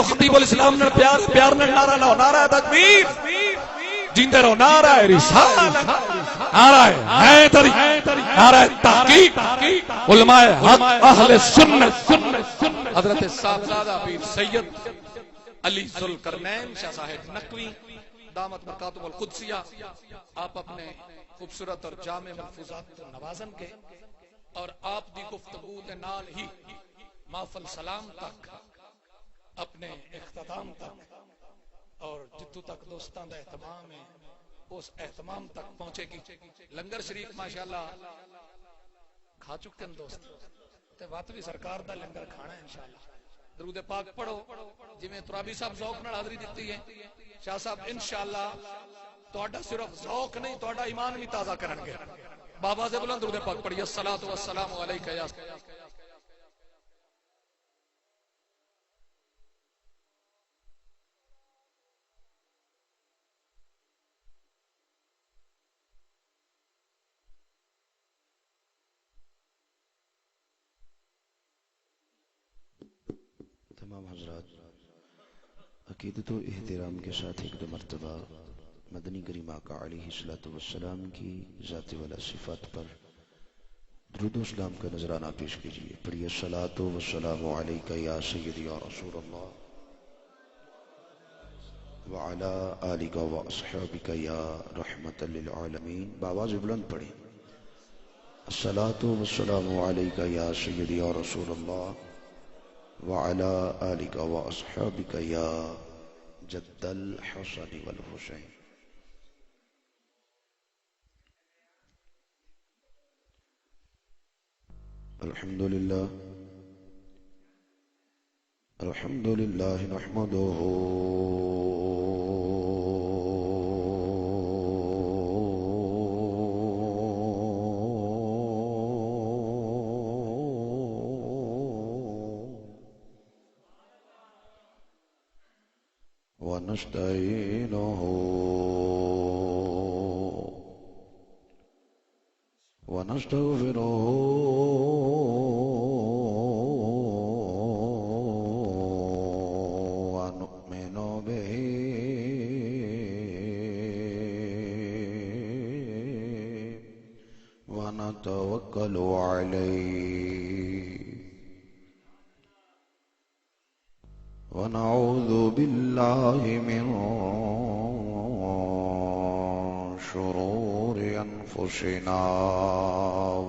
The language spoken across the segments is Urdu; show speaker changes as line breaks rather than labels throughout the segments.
خطیب الاسلام نے پیار پیار نے نعرہ لاؤ، نعرہ تکبیر، جیندے رہو، نعرہ رسالت، نعرہ حیدری، نعرہ تحقیق، علماء حق اہل سنت، حضرت صاحبزادہ پیر سید علی ذوالقرنین شاہ صاحب نقوی دامت برکاتہ القدسیہ، آپ اپنے خوبصورت اور جامع ملفوظات تو نوازن کے اور آپ دی گفتگو دے نال ہی محفل سلام تک اپنے اختتام تک اور جتوں تک دوستان دا اہتمام ہے اس اہتمام تک پہنچے گی۔ لنگر شریف ماشاءاللہ کھا چکے ہیں دوست، تے وقت بھی سرکار دا لنگر کھانا ہے انشاءاللہ۔ درود پاک پڑھو جی میں ترابی صاحب ذوق نال حاضری دیتی ہے، شاہ صاحب انشاءاللہ تہاڈا صرف ذوق نہیں تہاڈا ایمان بھی تازہ کرن گے۔ بابا سے بلند درود پاک پڑھیے، الصلوۃ والسلام علیک یا
تمام حضرات عقیدت و احترام کے ساتھ ایک دو مرتبہ مدنی کریم آقا علیہ الصلوۃ والسلام کی ذات والا صفات پر درود و سلام کا نذرانہ پیش کیجیے۔ پڑھیے الصلوۃ والسلام علیک یا سیدی یا رسول اللہ وعلی آلک و اصحابک یا رحمت للعالمین۔ بآواز بلند پڑھیں، الصلوۃ والسلام علیک یا سیدی یا رسول اللہ وعلى آلك وأصحابك يا جد الحسن والحسين۔ الحمد لله نحمده ونستعينه ونستغفره ونؤمن به ونتوكل عليه ونعوذ بالله من شرور أنفسنا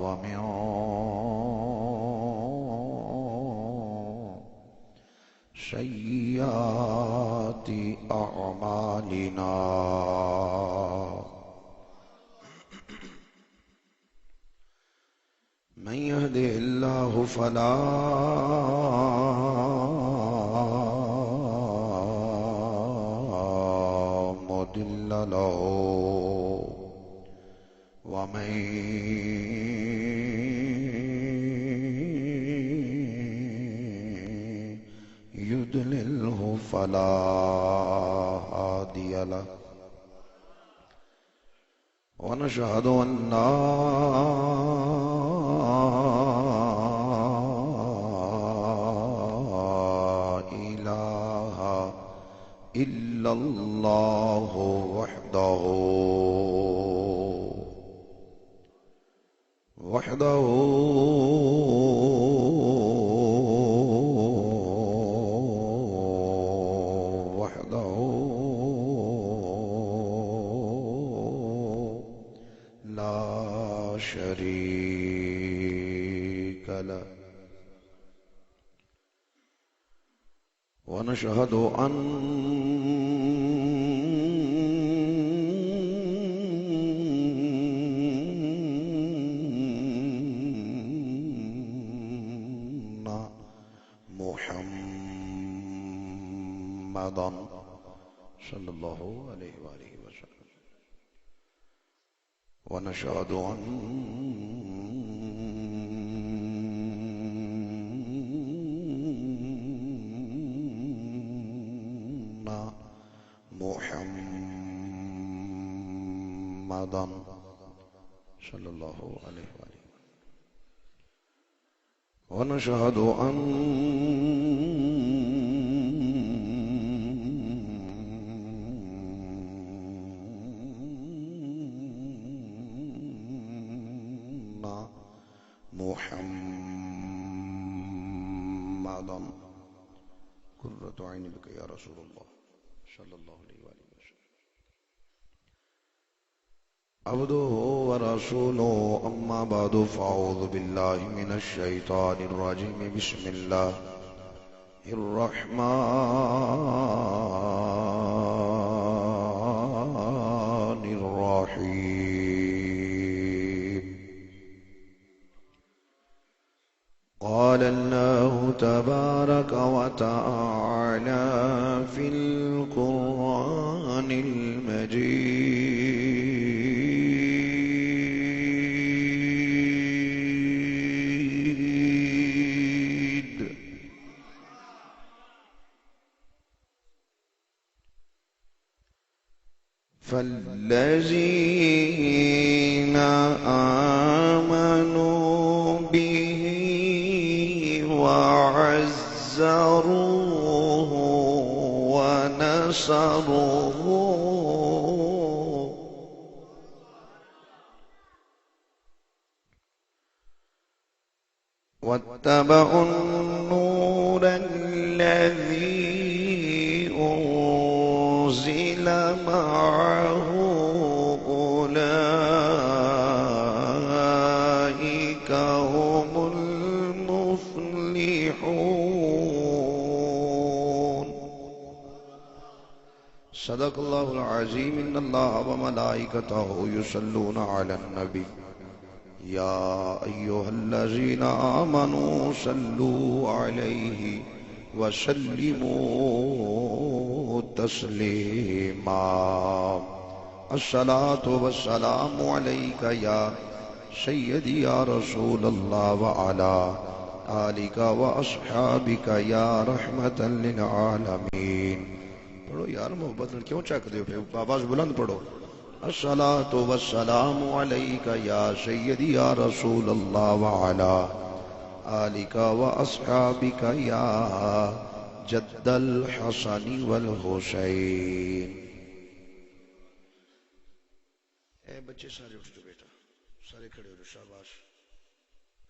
ومن سيئات أعمالنا، من يهده الله فلا مضل له ومن يضلله فلا هادي له، ونشهد أن لا إله إلا الله وحده لا شريك له، ونشهد أن محمدا صلى الله عليه وآله وسلم، ونشهد أن محمدا صلى الله عليه وآله، ونشهد أن قرۃ عین بک یا رسول اللہ صلی اللہ علیہ وآلہ وسلم عبده ورسوله اما بعد فاعوذ باللہ من الشیطان الرجیم بسم اللہ الرحمن الرحیم قال الله تبارك وتعالى في القرآن المجيد فالذين آمنوا به وعزروه ونصروه واتبعوا النور الذي أنزل معه أولئك هم المفلحون صدق اللہ العظیم ان اللہ وملائکتہ یصلون علی النبی یا ایہا الذین آمنوا صلوا علیہ وسلموا تسلیما الصلاة والسلام علیک یا سیدی یا رسول اللہ وعلا آلک واصحابک یا رحمتا للعالمین پڑھو یار محبت کیوں چک دے ہو آواز بلند پڑھو الصلاة والسلام علیک یا سیدی یا رسول اللہ وعلا آلک واصحابک یا جد الحسن والحسین اے بچے سارے اٹھ جو بیٹا سارے کھڑے ہو جو شاباش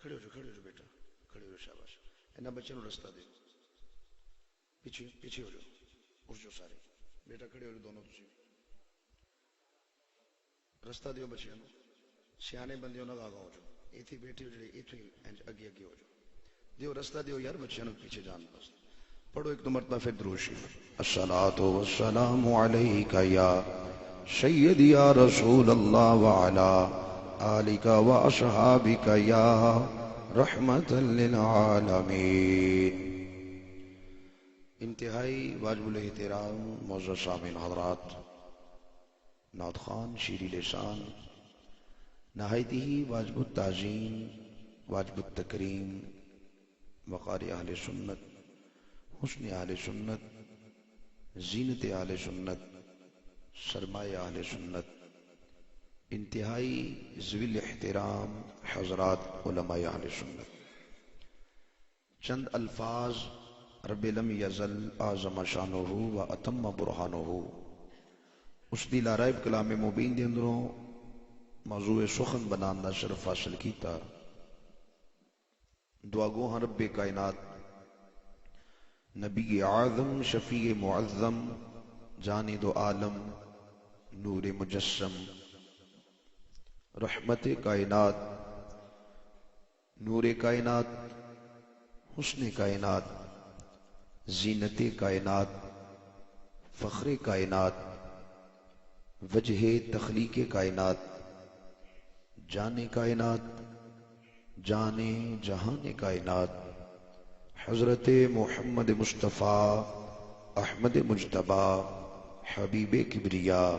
کھڑے ہو جو بیٹا کھڑے ہو جو شاباش انہا بچے نو رستہ دے پیچھے ہو جو اٹھ جو سارے بیٹا کھڑے ہو جو دونوں تسی رستہ دیو بچیاں نو سیانے بندیوں نہ آگا ہو جو ایتھی بیٹھی ہو جو ایتھی اگے ہو جو دیو رستہ دیو یار بچیاں نو پیچھے جان بس پڑھو ایک دو مرتبہ پھر درود شریف الصلاة والسلام علیک یا سیدی یا رسول اللہ وعلا آلک واصحابک یا رحمتا للعالمین انتہائی واجب الاحترام معزز سامعین حضرات نعت خوان شیریں لسان نہایت ہی واجب التعظیم واجب التکریم وقار اہل سنت حسن اہل سنت زینت اہل سنت سرمایہ اہل سنت انتہائی ذوی الاحترام حضرات علماء اہل سنت چند الفاظ رب لم یزل اعظم شانہ و اتم برہانہ اس دی لارائب کلام مبین دے اندروں موضوع سخن بنانا شرف حاصل کیتا دعا گو ہاں رب کائنات نبی اعظم شفیع معظم جانے دو عالم نور مجسم رحمت کائنات نور کائنات حسن کائنات زینت کائنات فخر کائنات وجہ تخلیق کائنات جانے کائنات جانے جہان کائنات حضرت محمد مصطفیٰ احمد مجتبی حبیب کبریا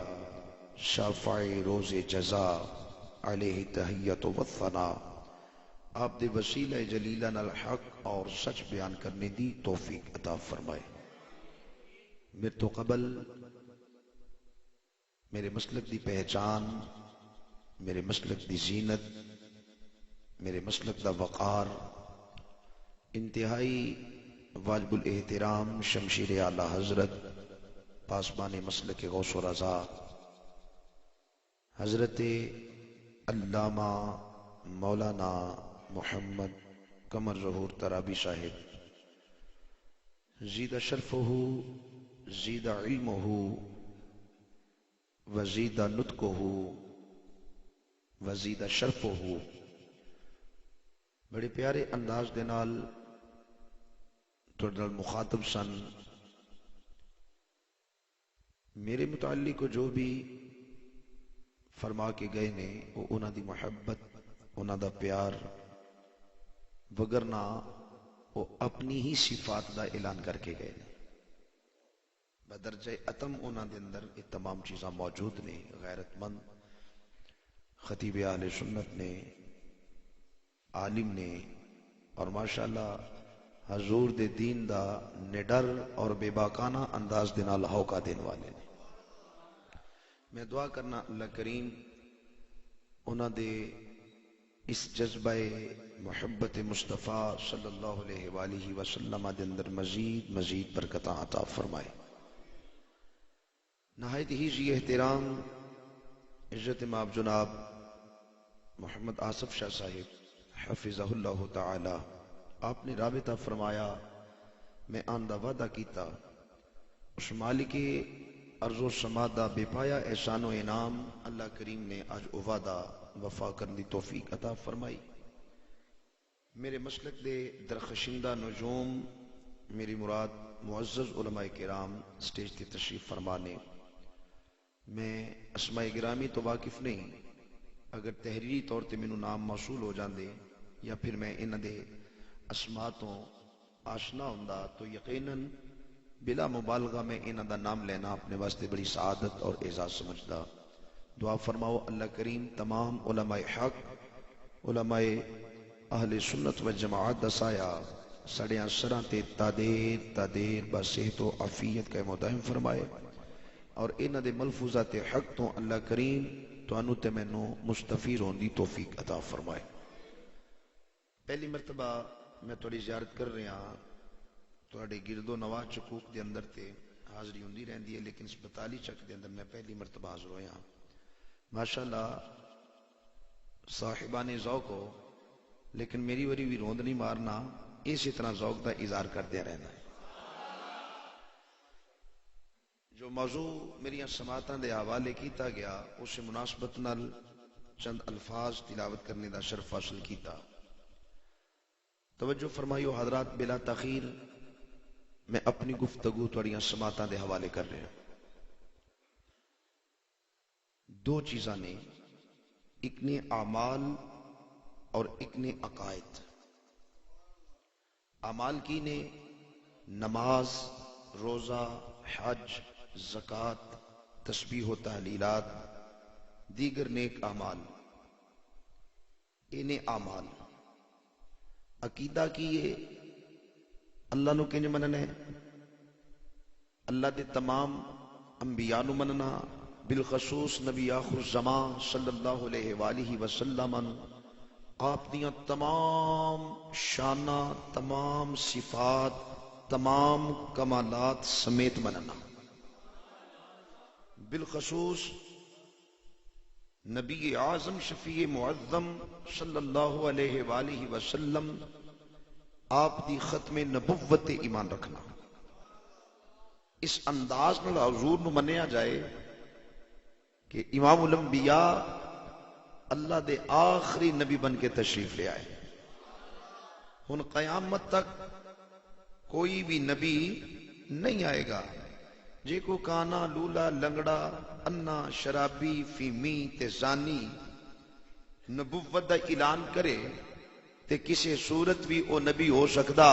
شافع روز جزا علیہ تحیت و ثنا آپ دے وسیلہ جلیلہ الحق اور سچ بیان کرنے دی توفیق عطا فرمائے میرے تو قبل میرے مسلک دی پہچان میرے مسلک دی زینت میرے مسلک دا وقار انتہائی واجب الاحترام شمشیر اعلیٰ حضرت پاسبان مسلک غوث و رضا حضرت علامہ مولانا محمد قمر ظہور ترابی صاحب زید شرفہ زید علمہ وزید نطقہ وزید شرفہ. بڑے پیارے انداز دے نال تہاڈے نال مخاطب سن. میرے متعلق جو بھی فرما کے گئے نے وہ انہاں دی محبت انہاں دا پیار وگرنہ وہ اپنی ہی صفات دا اعلان کر کے گئے نے. بدرجہ اتم انہاں دے اندر یہ تمام چیزاں موجود نے. غیرت مند خطیب اہل سنت نے، عالم نے، اور ماشاءاللہ حضور دے دین دا نڈر اور بے باکانہ انداز دے نال ہوکا دین والے نے. میں دعا کرنا اللہ کریم انہاں دے اس جذبہ محبت مصطفیٰ صلی اللہ علیہ وآلہ وسلم دے اندر مزید برکتاں عطا فرمائے. نہایت ہی ذی احترام عزت مآب جناب محمد آصف شاہ صاحب حفظہ اللہ تعالی، آپ نے رابطہ فرمایا، میں آن دا وعدہ کیتا اس مالک ارض و سما دا بے پایا احسان و انعام اللہ کریم نے آج او وعدہ وفا کرنے دی توفیق عطا فرمائی. میرے مسلک دے درخشندہ نجوم، میری مراد معزز علماء کرام سٹیج تے تشریف فرمانے. میں اسماء گرامی تو واقف نہیں، اگر تحریری طور تے مینوں نام موصول ہو جاندے یا پھر میں انہاں دے اسماء تو آشنا ہوندا تو یقیناً بلا مبالغہ میں انہاں دا نام لینا اپنے واسطے بڑی سعادت اور اعزاز سمجھدا. دعا فرماؤ اللہ کریم تمام علماء حق، علماء اہل سنت و جماعت دا سایہ سڑیاں سراں تے تادیر با صحت و عافیت کا مدائم فرمائے، اور انہاں دے ملفوظات حق تو اللہ کریم تانوں تے مینوں مستفید ہون دی توفیق عطا فرمائے. پہلی مرتبہ میں تھوڑی زیارت کر رہا ہاں. تھوڑے گرد و نواح چکوک دے اندر تے حاضری ہوندی رہندی ہے، لیکن اس 42 چک دے اندر میں پہلی مرتبہ حاضر ہویا ہاں. ماشاءاللہ صاحبان ذوق ہو، لیکن میری وری بھی روند نہیں مارنا، اسی طرح ذوق دا اظہار کردیا رہنا ہے. جو موضوع میری سماعتاں دے حوالے کیتا گیا اس مناسبت نال چند الفاظ تلاوت کرنے دا شرف حاصل کیتا. توجہ فرمائیو حضرات، بلا تاخیر میں اپنی گفتگو تھوڑیاں سماعتاں دے حوالے کر رہا ہوں. دو چیزاں نے، ایک نے اعمال اور ایک نے عقائد. اعمال کی نے نماز، روزہ، حج، زکوٰۃ، تسبیح و تحلیلات، دیگر نیک اعمال، انہیں اعمال. عقیدہ کی یہ اللہ نو کنج مننا ہے، اللہ دے تمام انبیاء نو مننا، بالخصوص نبی آخر الزمان صلی اللہ علیہ وآلہ وسلم آپ دیاں تمام شانہ، تمام صفات، تمام کمالات سمیت مننا. بالخصوص نبی اعظم شفیع معظم صلی اللہ علیہ وآلہ وسلم آپ دی ختم نبوت ایمان رکھنا. اس انداز میں حضور نو منیا جائے کہ امام الانبیاء اللہ دے آخری نبی بن کے تشریف لے آئے. ہن قیامت تک کوئی بھی نبی نہیں آئے گا جے کو کانا، لولا، لنگڑا، انا، شرابی، فیمی تے زانی نبوت دا اعلان کرے تے کسی صورت بھی او نبی ہو سکدا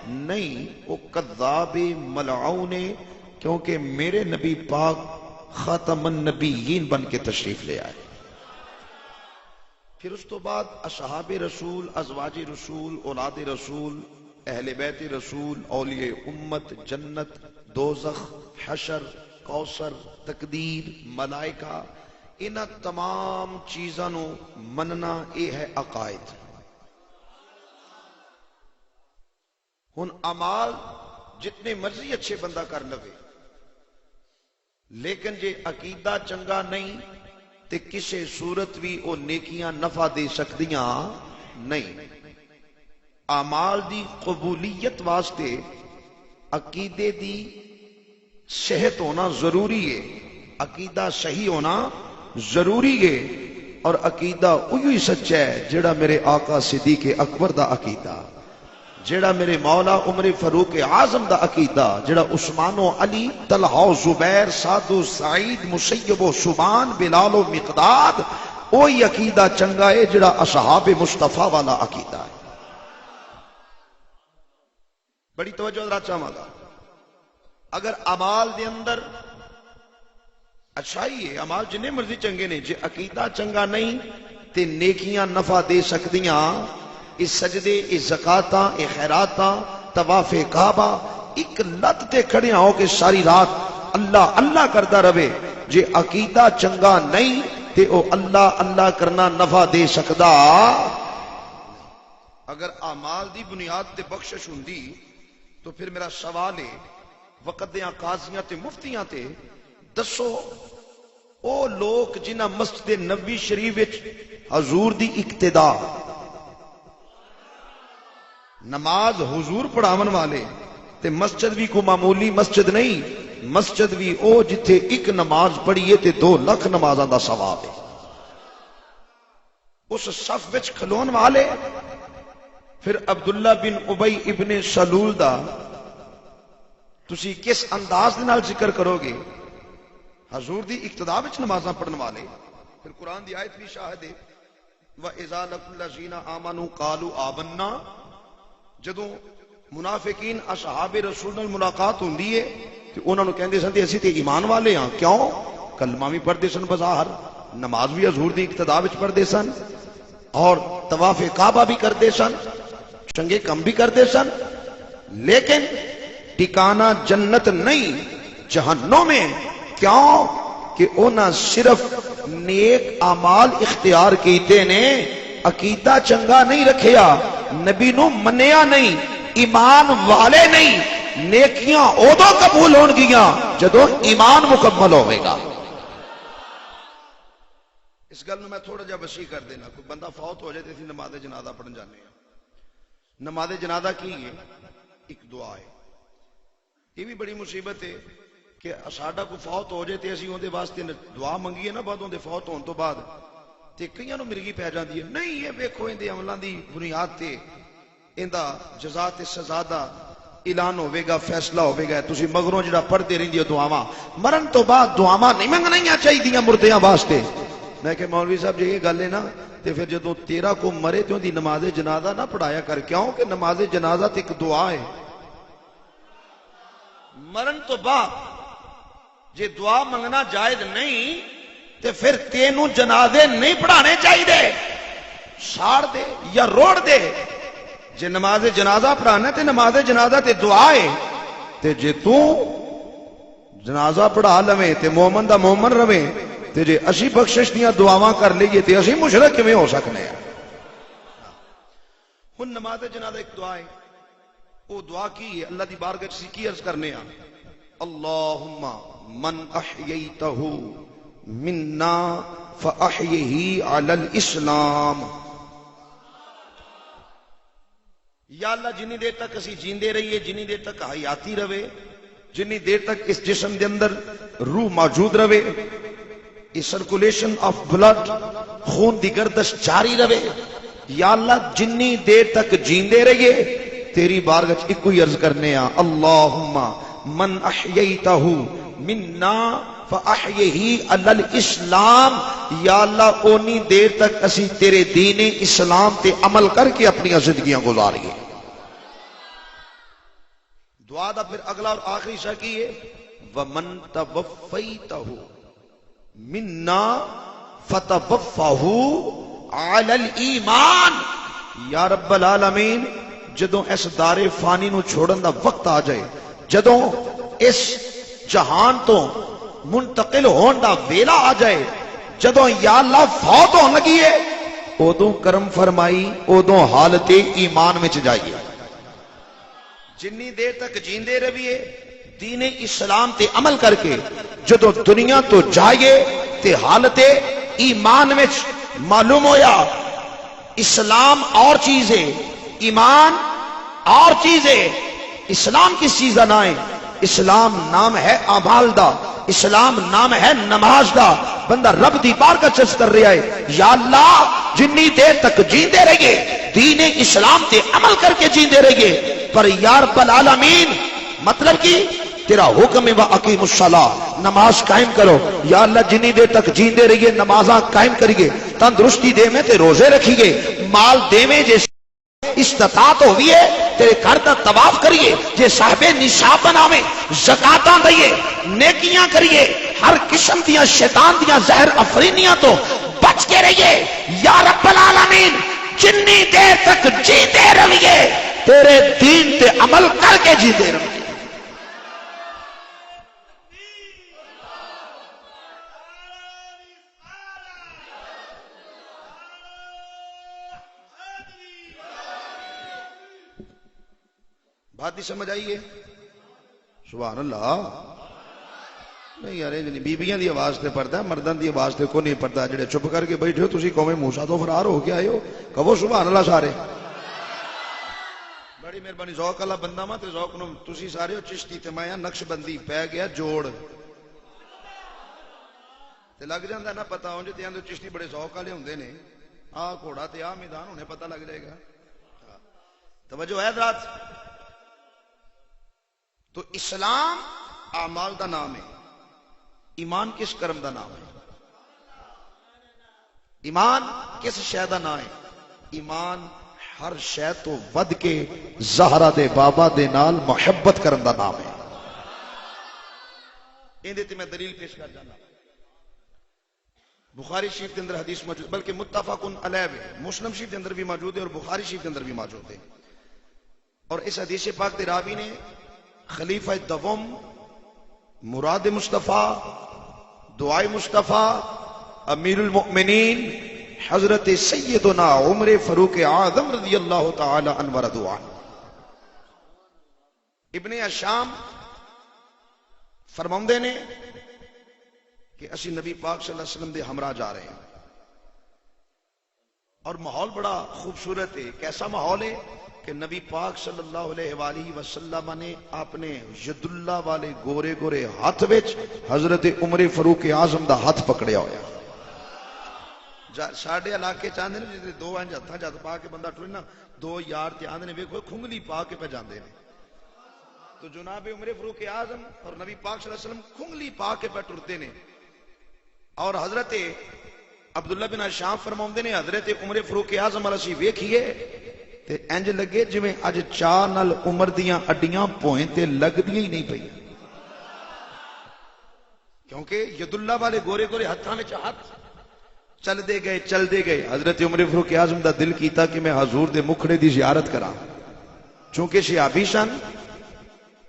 نہیں. او کذاب ملعون ہے، کیونکہ میرے نبی پاک خاتم النبیین بن کے تشریف لے آئے. پھر اس تو بعد اصحاب رسول، ازواج رسول، اولاد رسول، اہل بیت رسول، اولیاء امت، جنت، دوزخ، حشر، کوثر، تقدیر، ملائکہ، انہاں تمام چیزاں نو مننا یہ ہے عقائد. ہن اعمال جتنے مرضی اچھے بندہ کر لوے، لیکن جے عقیدہ چنگا نہیں تے کسے صورت بھی او نیکیاں نفع دے سکدیاں نہیں. اعمال دی قبولیت واسطے عقیدے دی صحت ہونا ضروری ہے، عقیدہ صحیح ہونا ضروری ہے، اور عقیدہ وہی سچا ہے جڑا میرے آقا صدیق اکبر دا عقیدہ، جڑا میرے مولا عمر فاروق اعظم دا عقیدہ، جڑا عثمان و علی، طلحہ و زبیر، سعد و سعید، مسیب و شبان، بلال و مقداد، وہی عقیدہ چنگا ہے جڑا اصحاب مصطفیٰ والا عقیدہ ہے۔ بڑی توجہ ذرا چاہواں گا، اگر اعمال دے اندر اچھائی ہے، اعمال جنے مرضی چنگے نے، جے عقیدہ چنگا نہیں تے نیکیاں نفع دے سکدیاں، اس سجدے، اس زکاتاں، اس خیراتاں، طواف کعبہ، ایک لت تے کھڑے ہو کے ساری رات اللہ اللہ کردا رہے، جے عقیدہ چنگا نہیں تے او اللہ اللہ کرنا نفع دے سکدا۔ اگر اعمال دی بنیاد تے بخشش ہوندی تو پھر میرا سوال ہے، وقت دیاں قاضیاں تے مفتیاں تے دسو او لوگ جنہ مسجد نبوی شریف وچ حضور دی اقتدا، نماز حضور پڑھاون والے، تے مسجد بھی کوئی معمولی مسجد نہیں، مسجد بھی او جتھے ایک نماز پڑھیے تے 2 لاکھ نمازاں دا ثواب ہے، اس صف وچ کھلون والے، پھر عبداللہ بن ابی ابن سلول دا تسی کس انداز دے نال ذکر کرو گے؟ حضور دی اقتدا وچ نمازاں پڑھن والے، پھر قرآن دی آیت بھی شاہد ہے، وَإِذَا لَقُوا الَّذِينَ آمَنُوا قَالُوا آمَنَّا، جدوں منافقین اصحاب رسول نال ملاقات ہوندی ہے تے انہاں نوں کہندے سن تے اسی تے ایمان والے ہاں، کیوں؟ کلمہ بھی پڑھدے سن بظاہر، نماز بھی حضور دی اقتدا وچ پڑھدے سن، اور طواف کعبہ بھی کردے سن، چنگے کم بھی کردے سن، لیکن ٹھکانہ جنت نہیں جہنم میں، کیوں کہ انہاں صرف نیک اعمال اختیار کیتے نے، عقیدہ چنگا نہیں رکھیا، نبی نو منیا نہیں، ایمان والے نہیں، نیکیاں ادو قبول ہون گیاں جدو ایمان مکمل ہوئے گا۔ اس گل میں تھوڑا جا وسیع کر دینا، کوئی بندہ فوت ہو جائے تو نماز جنازہ پڑھن جانے ہیں، نماز جنازہ کی ہے؟ ایک دعا ہے، یہ بھی بڑی مصیبت ہے کہ ساڈا کوئی فوت ہو جائے تے اسی اون دے واسطے دعا منگیے نا بعد اون دے فوت ہون تو بعد، تے کئیاں نوں مرگی پی جاندی ہے، نہیں یہ ویکھو ان دے عملاں دی بنیاد تے ایندا جزا تے سزا دا اعلان ہوے گا، فیصلہ ہوے گا، تسی مگروں جڑا پڑھدے رہندے ہو دعاواں، مرن تو بعد دعاواں نہیں منگنیاں چاہیدیاں مردیاں واسطے۔ میں کہ مولوی صاحب جی یہ گل ہے نا تے پھر جدوں تیرا کو مرے تے اودی نماز جنازہ نہ پڑھایا کر، کیوں کہ نماز جنازہ تے ایک دعا ہے، مرن تو بعد جے دعا منگنا جائز نہیں تے پھر تینوں جنازے نہیں پڑھانے چاہیے، ساڑ دے یا روڑ دے، جے نماز جنازہ پڑھانا تے نماز جنازہ تے دعا ہے، تے جے تو جنازہ پڑھا لویں تے مومن دا مومن رویں، تے جے اسی بخشش دیاں دعاواں کر لئیے تے اسی مشرک کیویں ہو سکنے ہیں؟ ہن نماز جنازہ ایک دعا ہے، وہ دعا کی ہے، اللہ دی بارگاہ سے کی عرض کرنے ہیں، اللہم من احییتہ منا فاحیہ علی الاسلام، یا اللہ جنی دیر تک اسی جیندے رہیے، جنی دیر تک حیاتی رہے، جنی دیر تک اس جسم دے اندر روح موجود رہے، سرکولیشن آف بلڈ، خون دی گردش جاری رہے، یا اللہ جنی دیر تک جیندے رہیے تیری بارگاہ ایک کوئی عرض کرنے ہیں، اللہم من احییتہ منا فاحیہ علی الاسلام، یا اللہ اونی دیر تک اسی تیرے دین اسلام تے عمل کر کے اپنی زندگیاں گزاریے۔ دعا دا پھر اگلا اور آخری شاہ کی ہے، ومن توفیتہ منا فتوفہ علی الایمان، یا رب العالمین جدوں اس دار فانی نو چھوڑن دا وقت آ جائے، جدوں اس جہان تو منتقل ہون دا ویلا آ جائے، جدوں یا اللہ فوت ہون لگی ہے، ادوں کرم فرمائی، ادوں حالت ایمان میں جائیے، جنی دیر تک جیندے رہیے دین اسلام تے عمل کر کے، جدوں دنیا تو جائیے تے حالت ایمان میں معلوم ہویا اسلام اور چیز ہے، ایمان اور چیز ہے، اسلام کس چیز دا نام ہے؟ اسلام نام ہے اعمال دا، اسلام نام ہے نماز دا۔ بندہ رب دی بار کا چرچ کر رہا ہے، یا اللہ جنی دیر تک جیندے رہیے دین اسلام تے عمل کر کے جیندے رہیے، پر یا رب العالمین مطلب کی تیرا حکم ہے وَأَقِیمُوا الصَّلَاةَ، نماز قائم کرو۔ یا اللہ جنی دیر تک جیندے رہیے نمازاں قائم کریے، تندرستی دے میں تے روزے رکھیے، مال دے میں جے استطاعت ہوئی ہے تیرے گھر دا طواف کریے، جے صاحب نصاب بناویں زکاتاں دئیے، نیکیاں کریے، ہر قسم دیاں شیطان دیاں زہر افرینیاں تو بچ کے رہیے۔ یا رب العالمین جنی دیر تک جیتے رہیے تیرے دین تے عمل کر کے جیتے رہیے۔ بات نہیں سمجھ آئیے؟ سبحان اللہ۔ نہیں یار بیبیاں دی آواز تے پڑھتا ہے، مردان دی آواز تے کو نہیں پڑھتا۔ جڑے چپ کر کے بیٹھے ہو تسی قوم موسیٰ تو فرار ہو کے آئے ہو، کہو سبحان اللہ سارے۔ بڑی مہربانی، ذوق اللہ بندہ ماں تے ذوق نو تسی سارے ہو چشتی تے میں نقش بندی پہ گیا جوڑ تے لگ جاندہ نہ پتا ہوں جتے اندر چشتی بڑے ذوق والے ہوندے نے، آ گھوڑا تے آ میدان انہیں پتہ لگ جائے گا۔ توجہ ہے حضرات؟ تو اسلام اعمال دا نام ہے، ایمان کس کرم دا نام ہے؟ ایمان کس شے دا نام ہے؟ ایمان ہر شے تو ود کے زہرا دے بابا دے نال محبت کرن دا نام ہے۔ اندے تے میں دلیل پیش کر جانا۔ بخاری شریف کے اندر حدیث موجود، بلکہ متفق علیہ ہے، مسلم شریف کے اندر بھی موجود ہے اور بخاری شریف کے اندر بھی موجود ہے۔ اور اس حدیث پاک دے راوی نے خلیفہ دوم، مراد مصطفیٰ، دعائے مصطفیٰ، امیر المؤمنین حضرت سیدنا عمر فاروق اعظم رضی اللہ تعالی عنہ ورضوا عنہ ابن اشام فرماندے نے کہ اسی نبی پاک صلی اللہ علیہ وسلم دے ہمراہ جا رہے ہیں اور ماحول بڑا خوبصورت ہے۔ کیسا ماحول ہے کہ نبی پاک صلی اللہ علیہ وآلہ وسلم نے اپنے ید اللہ والے گورے گورے ہاتھ وچ حضرت عمر فاروق اعظم دا ہاتھ پکڑیا ہویا۔ ساڑھے علاقے چاہندے نے جدے دو انج ہتھاں جد پا کے بندہ ٹرے نا، دو یار تے آندے نے ویکھو کھنگلی پا کے پہ جاندے نے، تو جناب عمر فاروق اعظم اور نبی پاک صلی اللہ علیہ وسلم کھنگلی پا کے پہ ٹرتے نے۔ اور حضرت عبداللہ بن شام فرماؤندے نے حضرت عمر فاروق اعظم علیہ ویکھیے تے انج لگے جویں اج چاہ نال عمر دیاں اڈیاں پوئیں تے لگ دیاں ہی نہیں پئی، کیونکہ ید اللہ والے گورے گورے ہتھاں وچ ہاتھ چل دے گئے۔ حضرت عمر فاروق اعظم دا دل کیتا کہ میں حضور دے مکھڑے دی زیارت کراں، چونکہ شیعابی سن،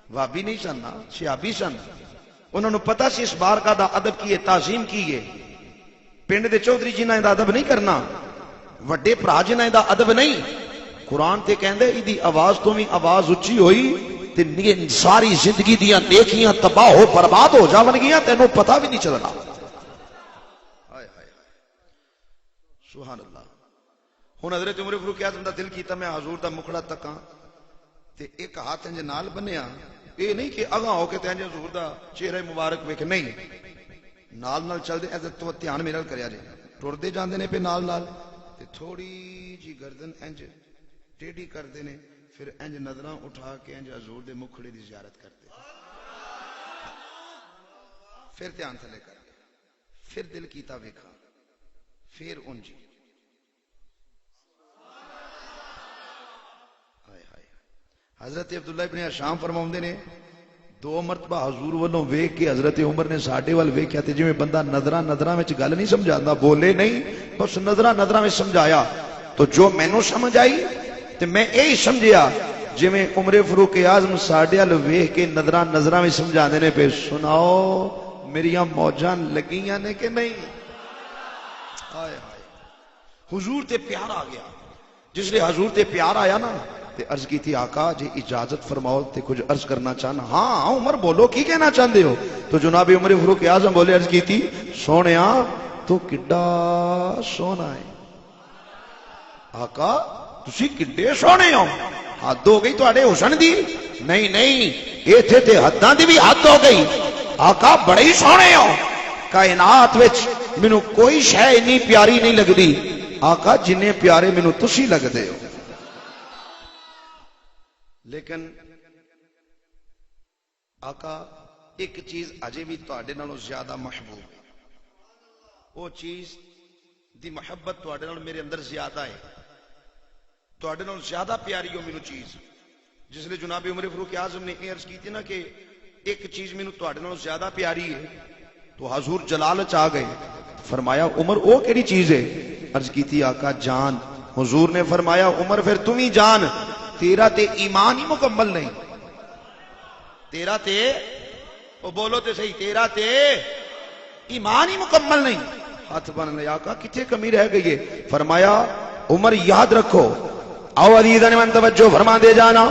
وابی نہیں سن نا، شیعابی سن، انہوں نے پتا سی اس بارگاہ دا ادب کی ہے، تعظیم کی ہے۔ پنڈ دے چودھری جنہاں دا ادب نہیں کرنا، وڈے بھرا جنہاں دا ادب نہیں۔ قرآن تے کہندے ایدی آواز تو بھی آواز اچھی ہوئی تے ساری زندگی دیاں نیکیاں تباہ ہو برباد ہو جاون گیاں، تینوں پتہ بھی نہیں چلنا۔ سبحان اللہ۔ ہن حضرت عمر فاروق اعظم دا دل کیتا میں حضور دا مکھڑا تکاں تے ایک ہاتھ انج نال بنیا، اے نہیں کہ اگاں ہو کے تے انج حضور دا چہرہ مبارک ویکھ، نہیں، نال نال چل دے، ایسا تو دھیان میرے نال کریا جے، ٹردے جاندے نے پہ نال نال تے تھوڑی جی گردن انج ٹیڑھی کر دینے، پھر انج نظراں اٹھا کے انج حضور دے مکھڑے دی زیارت کرتے، پھر دھیان تھلے کر کے، پھر دل کیتا ویکھا، پھر انجی حضرت عبداللہ ابن شام فرماؤندے نے دو مرتبہ حضور والوں ویکھ کے حضرت عمر نے ساڈے وال ویکھیا تے جویں بندہ نظراں نظراں وچ گل نہیں سمجھاندا، بولے نہیں، بس نظراں نظراں وچ سمجھایا، تو جو مینوں سمجھ آئی تے میں یہی سمجھیا جویں عمر فاروق اعظم ساڈے وال ویکھ کے نظراں نظراں وچ سمجھاندے نے، پہ سناؤ میریاں موجاں لگیاں نے کہ نہیں؟ ہائے ہائے، حضور تے پیار آ گیا۔ جس لئے حضور تے پیار آیا نا تے عرض کی تھی آقا جی اجازت فرماؤ تے کچھ عرض کرنا چاہنا۔ ہاں عمر بولو کی کہنا چاہندے ہو؟ تو جناب عمر فاروق اعظم بولے، عرض کی تھی سونیا تو کڈا سونا ہے آقا، تسی کڈے سونے ہو، حد ہو گئی تواڈے حسن دی، نہیں نہیں ایتھے تے حداں دی بھی حد ہو گئی آقا بڑے ہی سونے ہو کائنات وچ مینوں کوئی شے اتنی پیاری نہیں لگدی آقا جننے پیارے مینوں تسی لگدے ہو لیکن آقا ایک چیز اجے بھی تواڈے نالوں زیادہ محبوب ہے وہ چیز دی محبت تواڈے نال میرے اندر زیادہ ہے تواڈے نال زیادہ پیاری ہو مینوں چیز جس لئے جناب عمر فاروق اعظم نے یہ عرض کی تھی نا کہ ایک چیز مینوں تواڈے نال زیادہ پیاری ہے تو حضور جلال چ آ گئے فرمایا عمر وہ کیڑی چیز ہے عرض کی تھی آقا جان حضور نے فرمایا عمر پھر تم ہی جان تیرا تے ایمان ہی مکمل نہیں تیرا تے وہ بولو تے صحیح تیرا تے ایمان ہی مکمل نہیں ہاتھ بن لے آقا کتنے کمی رہ گئی ہے فرمایا عمر یاد رکھو او عزیزاں من توجہ فرما دے جانا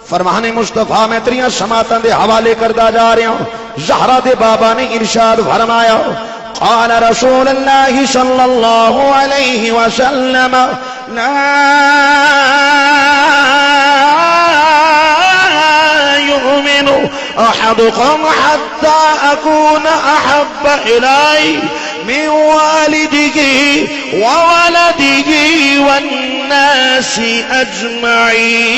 فرمان مصطفیٰ میں تریاں سماعتاں دے حوالے کردا جا رہا ہوں زہرا دے بابا نے ارشاد فرمایا قال رسول اللہ صلی اللہ علیہ وسلم لا يؤمن احدكم حتى اكون احب اليه من والده وولده والناس اجمعين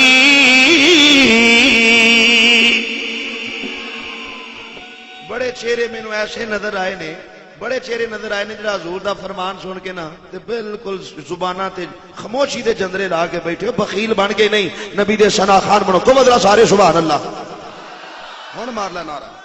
بڑے چہرے مینوں ایسے نظر آئے نے بڑے چہرے نظر آئے نے جڑا حضور دا فرمان سن کے نا تے بالکل زباناں تے خاموشی دے جندرے لا کے بیٹھے بخیل بن کے نہیں نبی دے ثنا خان بنو کو ذرا سارے سبحان اللہ ہن مار لے نعرہ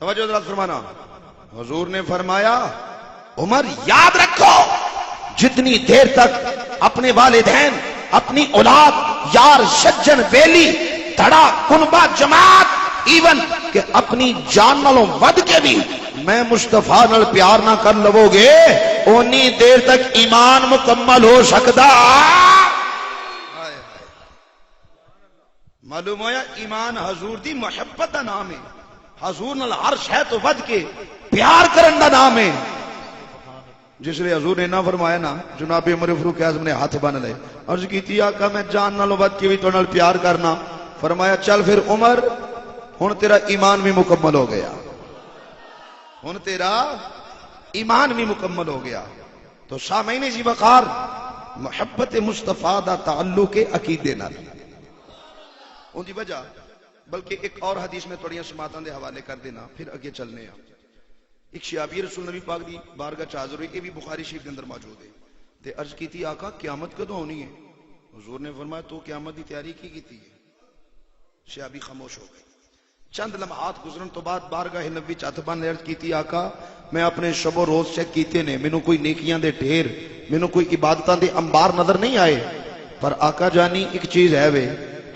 توجہ ذرا فرمانا حضور نے فرمایا عمر یاد رکھو جتنی دیر تک اپنے والدین اپنی اولاد یار سجن بیلی دھڑا کنبہ جماعت ایون کہ اپنی جان نالوں ود کے بھی میں مصطفیٰ نال پیار نہ کر لو گے اونی دیر تک ایمان مکمل ہو سکتا معلوم ہویا ایمان حضور دی محبت دا نام ہے حضور نال ہر شے تو ود کے پیار کرن دا نام ہے جس لئے حضور نے نہ فرمایا نا جناب عمر فاروق اعظم نے ہاتھ بن لے عرض کی تھی آقا میں جان نال ود کے بھی تو نال پیار کرنا فرمایا چل پھر عمر ہن تیرا ایمان بھی مکمل ہو گیا ہن تیرا ایمان بھی مکمل ہو گیا تو سامعین ذی وقار محبت مصطفیٰ دا تعلق عقیدے نال ان دی وجہ بلکہ ایک اور حدیث میں تھوڑیاں سماعتاں دے حوالے کر دینا پھر اگے چلنے ہیں ایک شیابی رسول نبی پاک دی بارگاہ چ حاضر ہوئی یہ بھی بخاری شریف کے اندر موجود ہے تے عرض کی تھی آقا قیامت کدوں ہونی ہے حضور نے فرمایا تو قیامت دی تیاری کی کیتی ہے شیابی خاموش ہو گئی چند لمحات گزرن تو بعد بارگاہ نبی چ ہاتھ بن عرض کی تھی آقا میں اپنے شب و روز چیک کیتے نے مینوں کوئی نیکیاں دے ڈھیر مینوں کوئی عبادتاں دے انبار نظر نہیں آئے پر آقا جانی ایک چیز ہے وے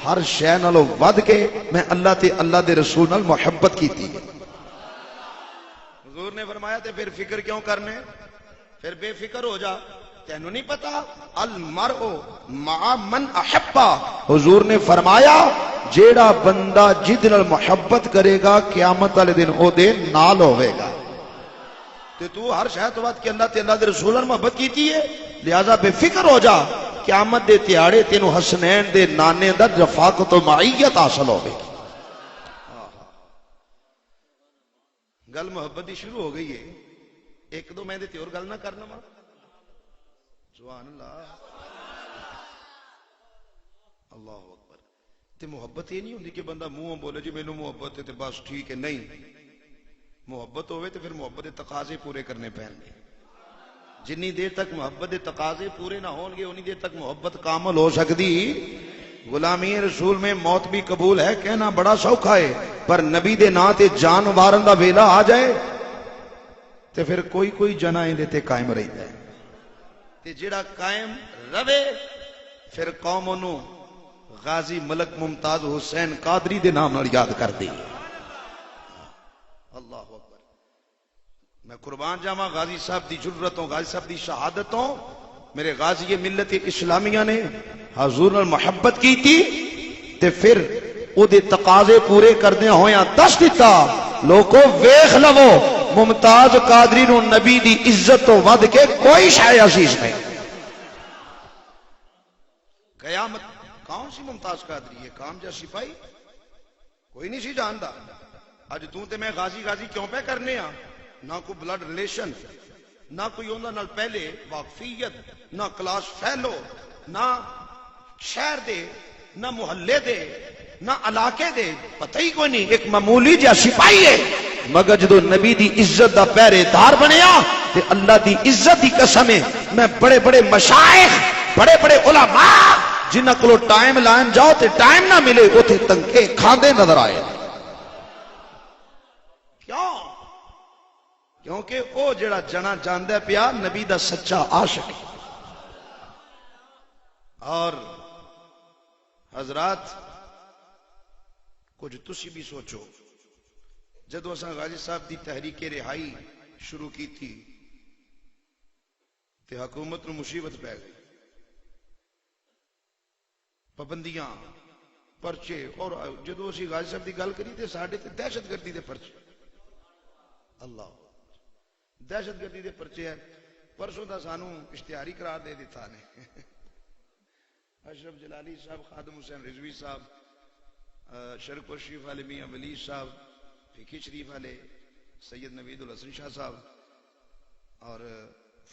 ہر شے نالوں ود کے میں اللہ تے اللہ دے رسول نال محبت کیتی ہے حضور نے فرمایا تے پھر فکر کیوں کرنے پھر بے فکر ہو جا تینوں نہیں پتا المرء مع من احبا حضور نے فرمایا جیڑا بندہ جد نال محبت کرے گا قیامت والے دن او دے نال ہوے گا تے تو ہر شے تو ود کے اللہ تے اللہ دے رسول نال محبت کیتی ہے لہذا بے فکر ہو جا قیامت دے تیاڑے تینوں حسنین دے نانے دا رفاقت و معیت حاصل ہوگی گل محبت دی شروع ہو گئی ہے ایک دو میں دیتی اور گل نہ کرنا ماں سبحان اللہ اللہ اکبر تے محبت یہ نہیں ہوندی کہ بندہ منہ بولے جی مینوں محبت ہے تے بس ٹھیک ہے نہیں محبت ہوئے تو پھر محبت دے تقاضے پورے کرنے پہن گے جنی دیر تک محبت دے تقاضے پورے نہ ہون گے انی دیر تک محبت کامل ہو سکتی غلامی رسول میں موت بھی قبول ہے کہنا بڑا سوکھا ہے پر نبی دے نا تے جان وارن دا ویلا آ جائے تے پھر کوئی جنائیں دیتے قائم رہی ہے تے جڑا قائم روے پھر قوم انہوں غازی ملک ممتاز حسین قادری دے نام نال یاد کر دی اللہ اکبر میں قربان جاواں غازی صاحب دی جرتوں غازی صاحب دی شہادتوں میرے غازی ملت اسلامیہ نے حضور نال محبت کی تھی تے پھر او دے تقاضے پورے کردے ہویاں دس دیتا لوگو ویکھ لو ممتاز قادری نو نبی دی عزت تو ود کے کوئی شے عزیز نہیں. قیامت کون سی ممتاز قادری ہے کام جا سپاہی کوئی نہیں سی جاندا. اج تو تے میں غازی غازی کیوں پہ کرنے ہاں؟ نہ کوئی بلڈ ریلیشن نہ کوئی انہاں نال پہلے واقفیت نہ کلاس فیلو نہ شہر دے نہ محلے دے نہ علاقے دے پتہ ہی کوئی نہیں. ایک معمولی جا سپاہی ہے مگر جدو نبی دی عزت دا پہرے دار بنیا تے اللہ دی عزت دی قسم ہے میں بڑے بڑے مشائخ بڑے بڑے علماء جنہ کو ٹائم لائن جاؤ تے ٹائم نہ ملے اوتھے تنکے کھاندے نظر آئے. کیوں؟ کیونکہ او جڑا جنا جاندا پیا نبی دا سچا عاشق ہے. اور حضرات کچھ تسی بھی سوچو جدو اساں غازی صاحب دی تحریک رہائی شروع کی تھی تے حکومت نو مصیبت پہ گئی پابندیاں پرچے اور جدو اسی غازی صاحب دی گل کری تے ساڈے تے دہشت گردی دے پرچے اللہ دہشت گردی دے پرچے ہیں. پرسوں دا سانو اشتہاری قرار دے دیتا نے اشرف جلالی صاحب خادم حسین رضوی صاحب شرک شریف والے میاں ولی صاحب فقی شریف والے سید نوید الحسن شاہ صاحب اور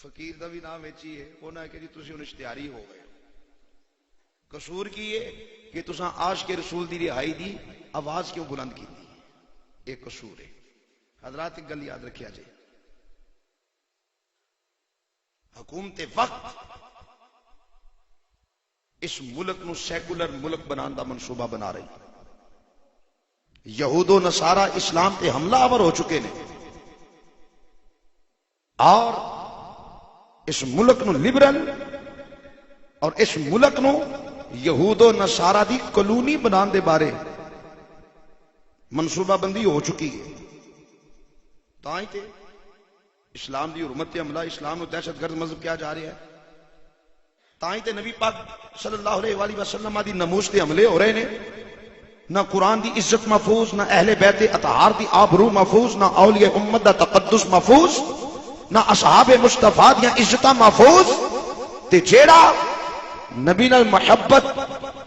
فقیر دا بھی نام ویچی ہے انہاں کہ جی تسی ہن اشتہاری ہو گئے. قصور کی ہے کہ تساں عاشق رسول دی رہائی دی آواز کیوں بلند کی دی ایک قصور ہے. حضرات ایک گل یاد رکھیا جائے حکومت وقت اس ملک نو سیکولر ملک بنان دا منصوبہ بنا رہی. یہود و نصارہ اسلام تے حملہ آور ہو چکے نے اور اس ملک نو لبرل اور اس ملک نو یہود و نصارہ دی کلونی بنان دے بارے منصوبہ بندی ہو چکی ہے. تائیں تے اسلام دی حرمت عملہ اسلام نو دہشت گرد مذہب کیا جا رہا ہے. تائیں تے نبی پاک صلی اللہ علیہ وآلہ وسلم دی نموش تے حملے ہو رہے نے. نہ قرآن دی عزت محفوظ نہ اہل بیت اطہار دی آبرو محفوظ نہ اولیاء امت دا تقدس محفوظ نہ اصحاب مصطفیٰ دیاں عزتاں محفوظ. تے جیڑا نبی نال محبت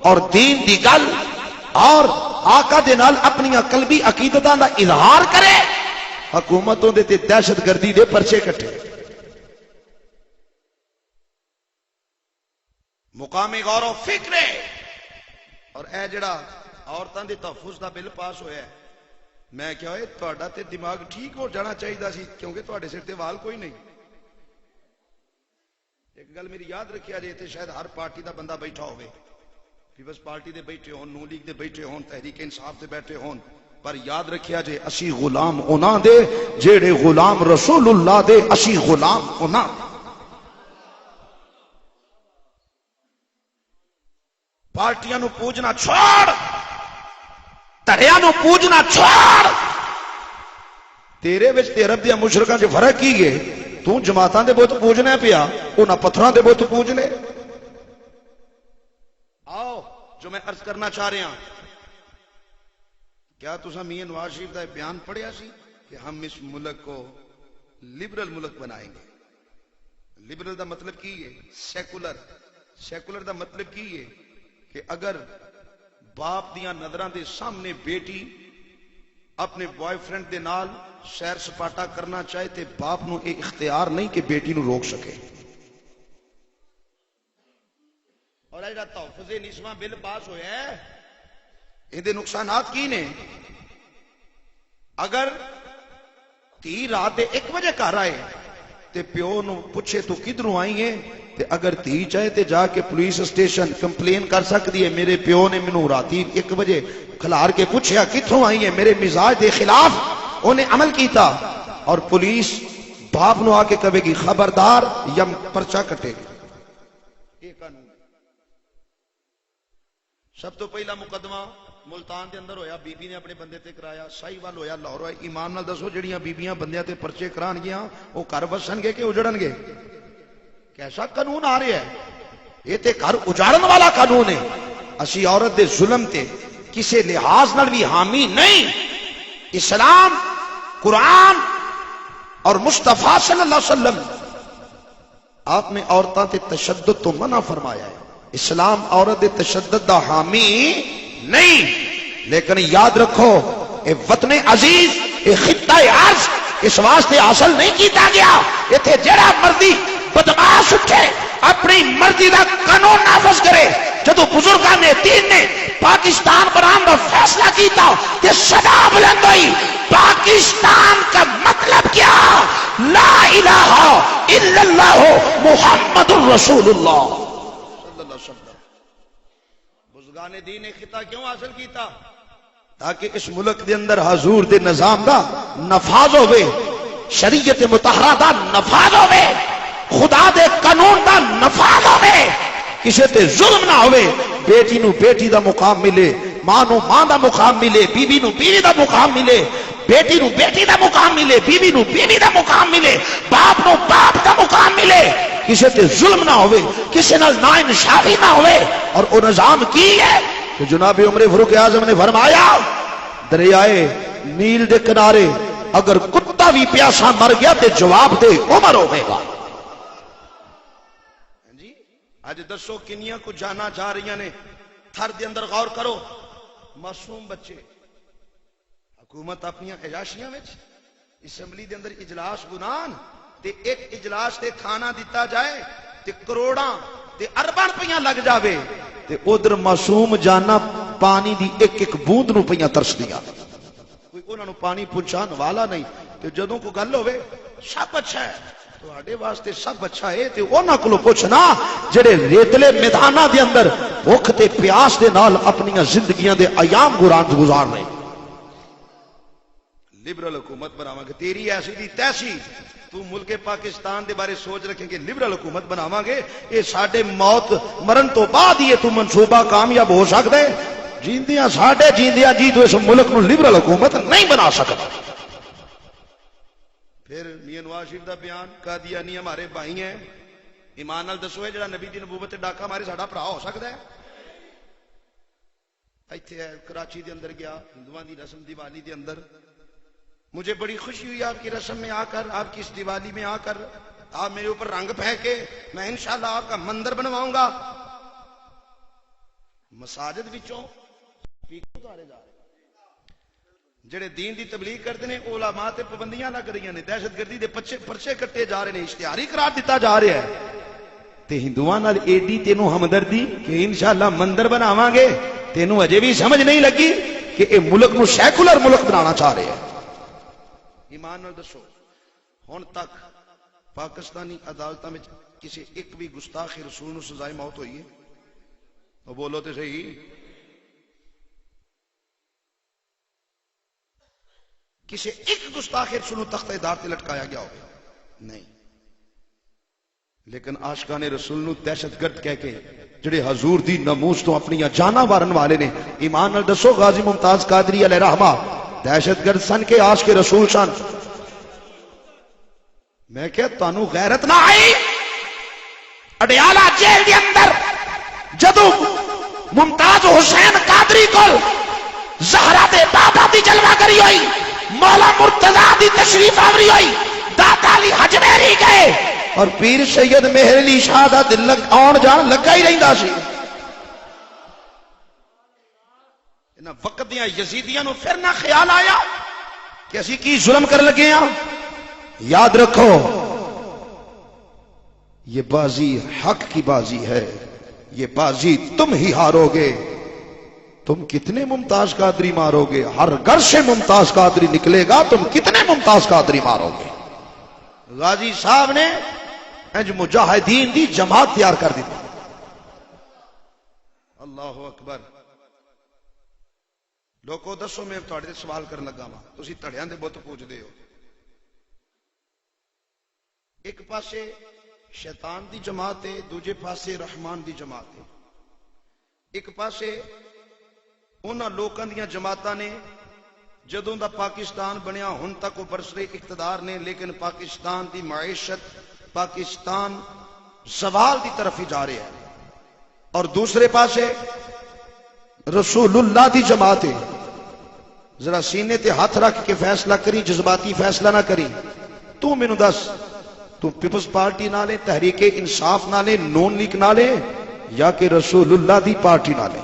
اور دین دی گل اور آقا دے نال اپنی قلبی عقیدتاں دا اظہار کرے حکومتوں دے تے دہشت گردی دے پرچے کٹے. مقامی غور و فکر اور اے جڑا عورتاں دے تحفظ دا بل پاس ہویا ہے میں کیا ہوئے تہاڈا تے دماغ ٹھیک ہو جانا چاہیے سی کیونکہ تہاڈے سر تے وال کوئی نہیں. ایک گل میری یاد رکھیا جے تے شاید ہر پارٹی دا بندہ بیٹھا ہوئے پیپلز پارٹی دے بیٹھے ہون نون لیگ دے بیٹھے ہون تحریک انصاف دے بیٹھے ہون پر یاد رکھیا جے اسی غلام انہاں دے جیڑے غلام رسول اللہ دے اسی غلام انہاں. پارٹیاں نو پوجنا چھوڑ تڑیاں نو پوجنا چھوڑ تیرے وچ تے عرب دیاں مشرکاں چ فرق کی گئے تو جماعتاں دے بت پوجنے پیا انہاں پتھراں دے بت پوج لے. آؤ جو میں عرض کرنا چاہ رہا ہوں کیا تساں میاں نواز شریف دا بیان پڑھیا سی کہ ہم اس ملک کو لبرل ملک بنائیں گے. لبرل دا مطلب کی ہے سیکولر. سیکولر دا مطلب کی ہے کہ اگر باپ دیاں نظراں دے سامنے بیٹی اپنے بوائے فرینڈ دے نال سیر سپاٹا کرنا چاہے تے باپ نو ایک اختیار نہیں کہ بیٹی نو روک سکے. اور ایڈا تحفظ نسواں بل پاس ہویا ہے یہ نقصانات کی نے. اگر تی رات 1 بجے گھر آئے تے پیو نو پوچھے تو کدھروں آئی ہے تے اگر تی چاہے تے جا کے پولیس اسٹیشن کمپلین کر سکتی ہے میرے پیو نے مینوں راتی 1 بجے کھلار کے پوچھیا کتھوں آئی ہے میرے مزاج دے خلاف انہیں عمل کیتا اور پولیس باپ نو آ کے کہے گی خبردار یا پرچہ کٹے گی. یہ قانون. سب تو پہلا مقدمہ ملتان دے اندر ہویا بی بی نے اپنے بندے تے کرایا. سائی وال ہویا لاہور ہویا. ایمان نال دسو جڑیاں بیبیاں بندیاں تے پرچے کران گیاں وہ گھر وسن گے کہ اجڑن گے؟ کیسا قانون آ رہا ہے؟ یہ تے گھر اجاڑن والا قانون ہے. اسی عورت دے ظلم تے
کسی لحاظ نال بھی حامی نہیں. اسلام، قرآن اور مصطفیٰ صلی اللہ علیہ وسلم آپ نے عورتاں تے تشدد تو منع فرمایا ہے. اسلام عورت دے تشدد دا حامی نہیں. لیکن یاد رکھو اے وطن عزیز، اے خطہ عرض اس واسطے حاصل نہیں کیتا گیا ایتھے جڑا مرضی بدماش اٹھے اپنی مرضی دا قانون نافذ کرے. جدو بزرگان دین نے پاکستان بنانے کا فیصلہ کیتا تے صدا بلند ہوئی. پاکستان کا مطلب کیا؟ لا الہ الا اللہ محمد الرسول اللہ صلی اللہ علیہ وسلم. بزرگان دین نے خطہ کیوں حاصل کیتا؟ تاکہ اس ملک دے اندر حضور دے نظام دا نفاذ ہوئے، شریعت مطہرہ دا نفاذ ہوئے، خدا دے قانون دا نفاذ ہوئے، کسی تے ظلم نہ ہوئے. بیٹی نو بیٹی دا مقام ملے، ماں نو ماں دا مقام ملے، بیوی نو بیوی دا مقام ملے، بیٹی نو بیٹی دا مقام ملے، بیوی نو بیوی دا مقام ملے، باپ نو باپ دا مقام ملے. کسی تے ظلم نہ ہوئے، کسی نال ناانصافی نہ ہوئے. اور وہ نظام کی ہے کہ جناب عمر فاروق اعظم نے فرمایا دریائے نیل دے کنارے اگر کتا بھی پیاسا مر گیا تے جواب دے عمر ہوئے گا. جی آج دسو کنیاں کو جانا جا رہی نے تھر دے اندر غور کرو. معصوم بچے حکومت اپنی عیاشیاں وچ اسمبلی دے اندر اجلاس گنان تے ایک اجلاس تے کھانا دیتا جائے تے کروڑاں تے ارباں روپیہ لگ جاوے تے ادھر معصوم جانا پانی دی ایک ایک بوند نو پیاں ترس دیا. کوئی انہاں نو پانی پہنچان والا نہیں. تے جدوں کو گل ہوے سب اچھا ہے تواڈے واسطے سب اچھا ہے تے انہاں کولوں پوچھنا جڑے ریتلے میداناں دے اندر بھوک تے پیاس دے نال اپنی زندگیاں دے ایام گزار رہے. لبرل حکومت بناواں گے تیری ایسی دی تیسی. تو ملک پاکستان دے بارے سوچ رکھیں کہ لبرل حکومت بناواں گے اے ساڈے موت مرن تو بعد ہی تو منصوبہ کامیاب ہو سکدا ہے. جیندیاں ساڈے جیندیاں جی تو اس ملک نو لبرل حکومت نہیں بنا سکتا. پھر میاں نواز شریف دا بیان قادیانی ہمارے بھائی ہیں. ایمان نال دسو جڑا نبی دی نبوت تے ڈاکا مارے ساڈا بھرا ہو سکدا ہے؟ ایتھے کراچی دے اندر گیا ہندوؤں دی رسم دیوالی دے اندر مجھے بڑی خوشی ہوئی آپ کی رسم میں آ کر، آپ کی اس دیوالی میں آ کر. آپ میرے اوپر رنگ پھینکے، میں انشاءاللہ آپ کا مندر بنواؤں گا. مساجد وچوں جڑے دین دی تبلیغ کرتے ہیں علماء تے پابندیاں لگ رہی ہیں، دہشت گردی دے پرچے کٹے جا رہے ہیں، اشتہاری قرار دیتا جا رہا ہے. تے ہندوؤں نال ایڈی تینوں ہمدردی کہ انشاءاللہ مندر بناواں گے، تینوں اجے بھی سمجھ نہیں لگی کہ اے ملک نو سیکولر ملک بنانا چاہ رہے ہیں. ایمان نال دسو ہن تک پاکستانی عدالتاں وچ کسی ایک بھی گستاخ رسول نو سزائے موت ہوئی ہے؟ تو بولو تے صحیح. کسی ایک گستاخ رسول نو تختہ دار تے لٹکایا گیا ہو؟ نہیں. لیکن عاشقان رسول نو دہشت گرد کہہ کے جڑے حضور دی ناموس تو اپنی جاناں مارن والے نے، ایمان نال دسو غازی ممتاز قادری علیہ رحمہ دہشت گرد سن کے عاشق رسول سن؟ میں کہ تانوں غیرت نہ آئی؟ اڈیالہ جیل دے اندر جدو ممتاز حسین قادری کول زہرا دے بابا دی جلوہ گری ہوئی، مولا مرتضی دی تشریف آوری ہوئی، داتا علی حجمیری گئے اور پیر سید مہر علی شاہ دا دل آن جان لگا ہی رہندا سی. انہاں وقت دیاں یزیدیاں نو پھر نہ خیال آیا کہ اسی کی ظلم کر لگے ہاں. یاد رکھو یہ بازی حق کی بازی ہے، یہ بازی تم ہی ہارو گے. تم کتنے ممتاز قادری مارو گے؟ ہر گھر سے ممتاز قادری نکلے گا، تم کتنے ممتاز قادری مارو گے؟ غازی صاحب نے انج مجاہدین دی جماعت تیار کر دی. اللہ اکبر. لوگوں دسو میں تھوڑے سوال کرن لگا وا، تسی تڑیاں دے بت پوچھ دے ہو. ایک پاسے شیطان دی جماعت ہے، دوجے پاسے رحمان دی جماعت ہے. ایک پاسے انہاں لوکاں دیاں جماعتاں نے جدوں دا پاکستان بنیا ہن تک وہ برسرے اقتدار نے، لیکن پاکستان دی معیشت، پاکستان زوال دی طرف ہی جا رہا ہے. اور دوسرے پاسے رسول اللہ دی جماعت ہے. ذرا سینے تے ہاتھ رکھ کے فیصلہ کری, جذباتی فیصلہ نہ کری. تو مینوں دس, تو پیپلز پارٹی نال ہے, تحریک انصاف نال ہے, نون لیگ نال ہے, یا کہ رسول اللہ دی پارٹی نال ہے؟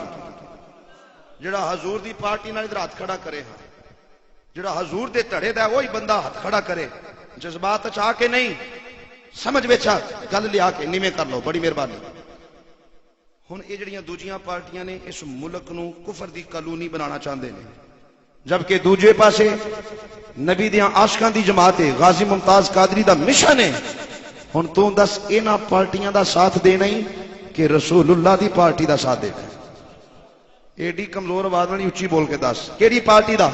جڑا حضور دی پارٹی نال ادھر ہاتھ کھڑا کرے, ہاں جڑا حضور دے تڑے دا وہی بندہ ہاتھ کھڑا کرے. جذبات چاہ کے نہیں, سمجھ وچ آ گل لیا کے نیویں کر لو, بڑی مہربانی. ہن یہ جڑیاں دوجیاں پارٹیاں نے اس ملک نو کفر دی کالونی بنانا چاہندے نے, جبکہ دوجے پاسے نبی دیاں عاشقاں دی جماعت ہے, غازی ممتاز قادری دا مشن ہے. ہن تو دس انہاں پارٹیاں دا ساتھ دینا ہی کہ رسول اللہ دی پارٹی دا ساتھ دینا؟ ایڈی کمزور آواز نہیں, اچھی بول کے دس کیڑی پارٹی دا؟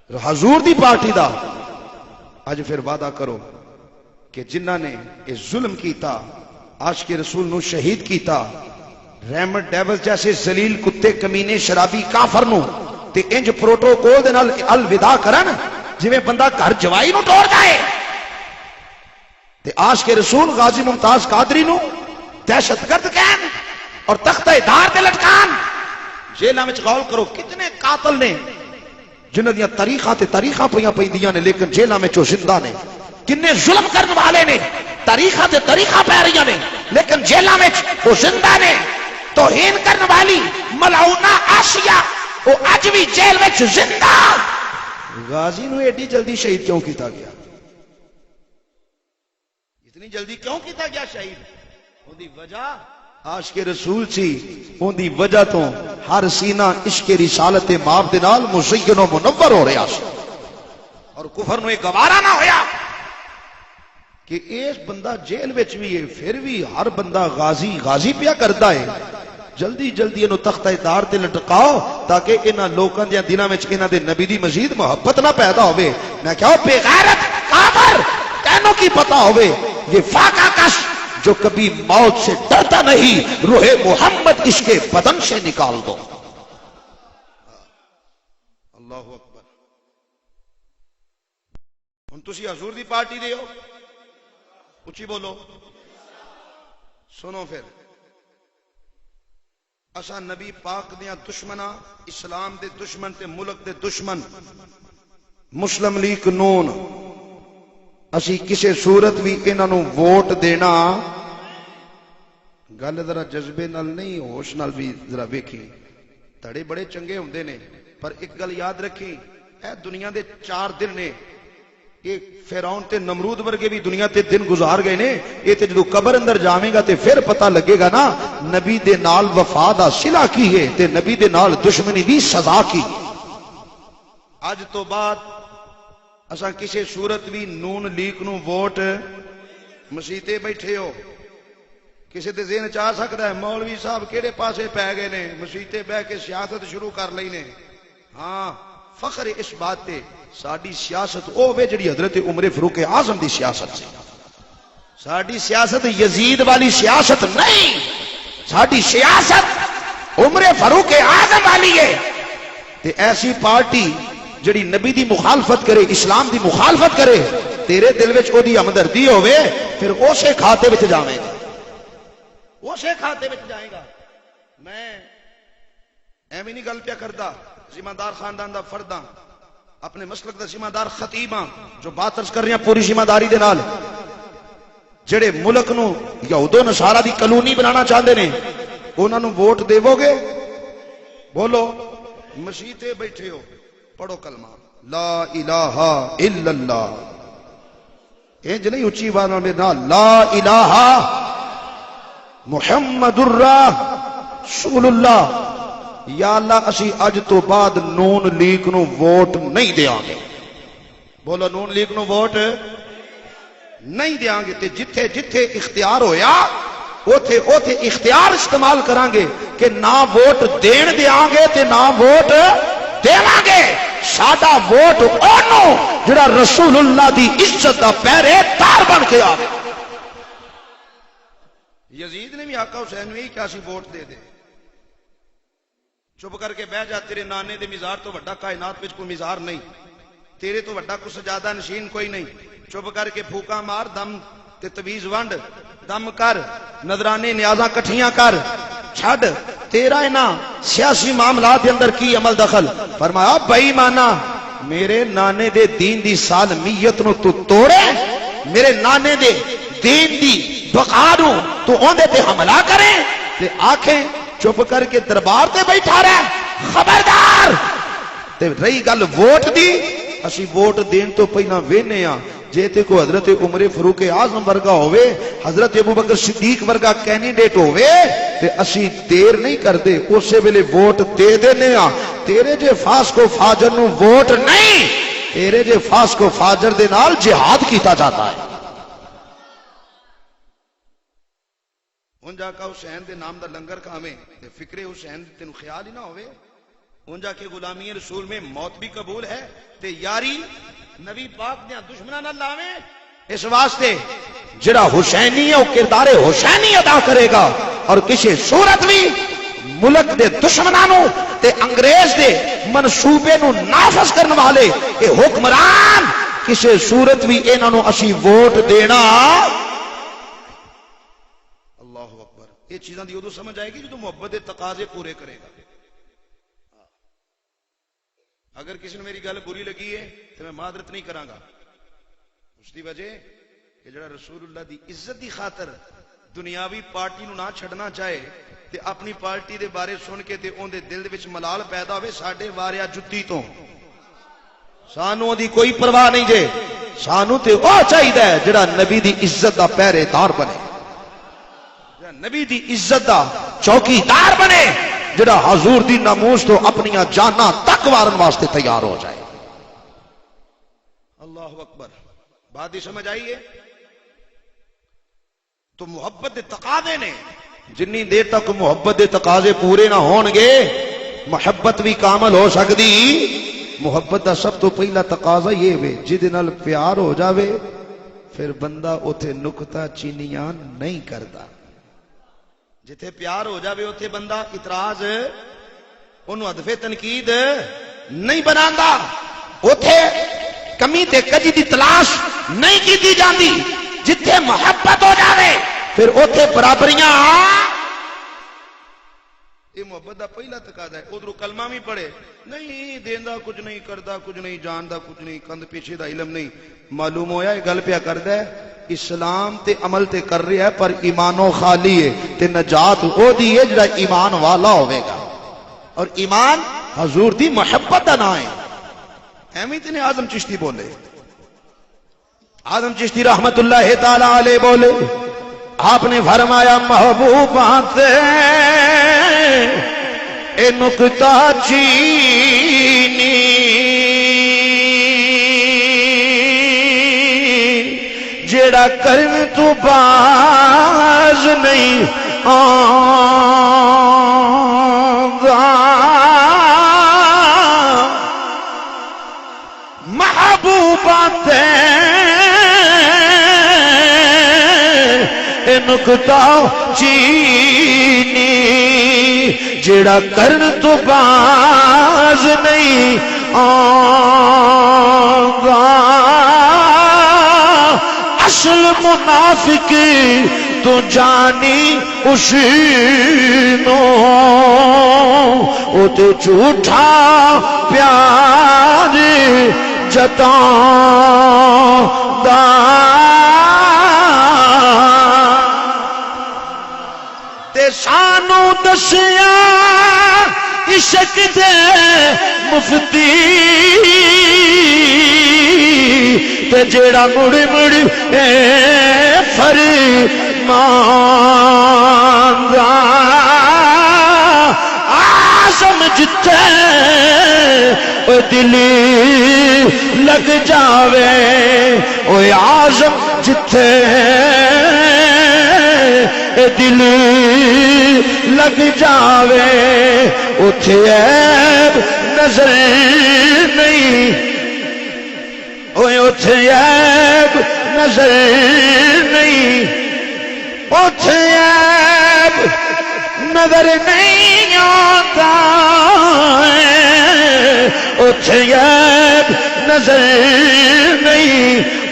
حضور دی پارٹی دا. اج پھر وعدہ کرو کہ جنہاں نے یہ ظلم کیتا, عاشق رسول نو شہید کیتا, ریمنڈ ڈیوز جیسے ذلیل کتے کمینے شرابی کافر نو تے انج پروٹوکول دے نال الوداع کرن جویں بندہ گھر جوائی نو توڑ جائے, تے عاشق رسول غازی ممتاز قادری نو دہشت گرد کہن اور تختہ دار تے لٹکان. جیلاں وچ غور کرو کتنے قاتل نے جنہاں دیاں تاریخاں پئیاں پیندیاں نے لیکن جیلاں وچ او زندہ نے. کنے ظلم کرن والے نے, تاریخاں پہ رہیاں نے لیکن جیلاں وچ او زندہ نے. توہین کرن والی ملعونہ آسیہ او اج بھی جیل وچ زندہ. غازی نو ایڈی جلدی شہید کیوں کیتا گیا؟ اتنی جلدی کیوں کیتا گیا شہید؟ اون دی وجہ عاشق رسول سی. اون دی وجہ تو ہر سینہ عشق رسالت ماب دے نال مزین و منور ہو رہا سی, اور کفر نو ایک گوارا نہ ہویا کہ اس بندہ جیل وچ بھی ہے پھر بھی ہر بندہ غازی پیا کردا ہے. جلدی جلدی انہوں تختہ دار تے لٹکاؤ تاکہ انہاں لوکاں دے دلاں وچ انہاں دے نبی دی مزید محبت نہ پیدا ہوئے. میں کہا بے غیرت کافر کہنوں کی پتا ہوئے یہ فاقہ کش جو کبھی موت سے ڈرتا نہیں, روح محمد اس کے بدن سے نکال دو. اللہ اکبر. ہن تسی حضور دی پارٹی دے ہو, اچھی بولو. سنو پھر, اسا نبی پاک دیاں دشمناں, اسلام دے دشمن تے ملک دے دشمن مسلم لیگ نون, اسی کسے صورت بھی انہاں نو ووٹ دینا. گل ذرا جذبے نال نہیں, ہوش نال بھی ذرا ویکھی. تڑے بڑے چنگے ہوندے نے پر ایک گل یاد رکھی, اے دنیا دے 4 دن نے. ایک فرعون تے نمرود ورگے بھی دنیا تے دن گزار گئے نے. یہ تے جدو قبر اندر جاویں گا تے پھر پتہ لگے گا نا نبی دے نال وفا دا صلہ کی ہے تے نبی دے نال دشمنی بھی سزا کی. اج تو بعد اساں کسی صورت بھی نون لیگ نو ووٹ, مسیتے بیٹھے ہو کسی دے ذہن چاہ سکتا ہے مولوی صاحب کیڑے پاسے پہ گئے نے, مسیتے بہ کے سیاست شروع کر لئی نے. ہاں فخر اس بات تے ساڈی سیاست او وے جڑی حضرت عمر فاروق اعظم دی سیاست سی. ساڈی سیاست یزید والی سیاست نہیں, ساڈی سیاست عمر فاروق اعظم والی ہے. تے ایسی پارٹی جڑی نبی دی مخالفت کرے, اسلام دی مخالفت کرے, تیرے دل وچ او دی ہمدردی ہوے پھر اسے کھاتے وچ جاویں گا, اسے کھاتے وچ جائے گا. میں ایویں نہیں گل پیا کردا, ذمہ دار خاندان دا فرداں, اپنے مسلک دا ذمہ دار خطیباں جو بات عرض کر رہے ہیں پوری ذمہ داری دے نال. جڑے ملک نو یہود و نصارا دی کالونی بنانا چاہندے نے انہاں نو ووٹ دیو گے؟ بولو. مسیتے بیٹھے ہو, پڑھو کلمہ لا الہ الا اللہ. انج نہیں اچھی بات میں نہ لا الہ محمد رسول اللہ. یا اللہ اسی اج تو بعد نون لیگ نو ووٹ نہیں دیاں گے. بولو نون لیگ نو ووٹ نہیں دیاں گے. تے جتھے جتھے اختیار ہویا اوتھے اوتھے اختیار استعمال کران گے کہ نہ ووٹ دین دیاں گے تے نہ ووٹ دیواں گے. ساڈا ووٹ اونوں جڑا رسول اللہ دی عزت دا پہرے دار بن کے آ. یزید نے بھی آقا حسین میں کیا سی ووٹ دے دے. چپ کر کے بہ جا, تیرے نانے دے مزار تو وڈا کائنات وچ کوئی مزار نہیں, تیرے تو وڈا کوئی سجادہ نشین کوئی نہیں. چپ کر کے پھوکا مار, دم تے تویز ونڈ, دم کر, نظرانے نیازاں کٹھیاں کر, چھڈ تیرا ہے نا سیاسی معاملات کے اندر کی عمل دخل؟ فرمایا بے ایمانا میرے نانے دے دین دی سالمیت نو تو توڑے، میرے نانے دے دین دی بقا نو تو اوندے تے حملہ کرے تے آنکھیں چپ کر کے دربار تے بیٹھا رہے؟ خبردار! تے رہی گل ووٹ دی، اسی ووٹ دین تو پہلا وینے ہاں جے تے کو حضرت عمر فاروق اعظم ورگا ہوئے، حضرت ابوبکر صدیق ورگا کینڈیڈیٹ ہوئے تے اسی دیر نہیں کردے، اسے ویلے ووٹ دے دینے ہاں۔ تیرے جے فاسق و فاجر نو ووٹ نہیں، تیرے جے فاسق و فاجر دے نال جہاد کیتا جاتا ہے۔ ہن جا کے حسین دے نام دا لنگر کھاویں تے فکر حسین تینوں خیال ہی نہ ہوئے، ہن جا کے غلامی رسول میں موت بھی قبول ہے تے یاری نبی پاک دے دشمناں نال لاویں۔ اس واسطے جڑا حسینی ہے وہ کردار حسینی ادا کرے گا، اور کسی صورت بھی ملک دے دشمناں نو تے انگریز دے منصوبے نو نافذ کرنے والے اے حکمران کسی صورت بھی انہاں نو اسی ووٹ دینا۔ اللہ اکبر! یہ چیزاں دی ادو سمجھ آئے گی جو محبت دے تقاضے پورے کرے گا۔ اگر کسی نے میری گل بری لگی ہے تو میں معذرت نہیں کراں گا، اس دی وجہ کہ جڑا رسول اللہ دی عزت دی خاطر دنیاوی پارٹی نو نہ چھڑنا چاہے تے اپنی پارٹی دے بارے سن کے تے اون دے دل دے وچ ملال پیدا ہوئے، ساڈے واریا جُتی تو سانو دی کوئی پرواہ نہیں جے، سانو تے او چاہیدا ہے جڑا نبی دی عزت دا پہرے دار بنے، جڑا نبی دی عزت دا چوکی دار بنے، جڑا حضور دی ناموس تو اپنی جاناں تک وارن واسطے تیار ہو جائے۔ اللہ اکبر! بات ہی سمجھ آئیے؟ تو محبت دے تقاضے نے، جنی دیر تک محبت دے تقاضے پورے نہ ہون گے محبت بھی کامل ہو سکتی۔ محبت دا سب تو پہلا تقاضا یہ وے جدے نال پیار ہو جاوے پھر بندہ اوتھے نکتہ چینیاں نہیں کردا، جتھے پیار ہو جاوے اوتھے بندہ اعتراض انہوں ہدف تنقید نہیں بناندا، اوتھے کمی تے کجی دی تلاش نہیں کیتی جاندی۔ جتھے محبت ہو جاوے پھر اوتھے برابریاں۔ یہ محبت دا پہلا تقاضا ہے۔ ادھر کلمہ بھی پڑھے نہیں، دیندا کچھ نہیں، کردا کچھ نہیں، جاندا کچھ نہیں، کند پیچھے دا علم نہیں، معلوم ہویا یہ گل پیا کردا ہے اسلام تے عمل تے کر رہا ہے پر ایمانوں خالی ہے، تے نجات او دی ہے جڑا ایمان والا ہوئے گا، اور ایمان حضور دی محبت دا نام ہے۔ ایویں تے اعظم چشتی بولے، اعظم چشتی رحمت اللہ تعالی علیہ بولے، آپ نے فرمایا محبوبات اے نکتہ چینی جیڑا کرن تو باز نہیں آنگا، محبوبات نکتہ چینی جیڑا کرن تو باز نہیں آنگا، اصل منافق تو جانی اشینو او تو جھوٹا پیار جتاں دا، سانو دسیا عشق دے مفتی تے جیڑا مڑ مڑ فرماندا، آزم جتے او دلی لگ جاوے، او آزم جتے دل لگ جاوے اتھے عیب نظر نہیں، اوے اتھے عیب نظر نہیں، اتھے عیب نظر نہیں آتا، اتھے عیب نظر نہیں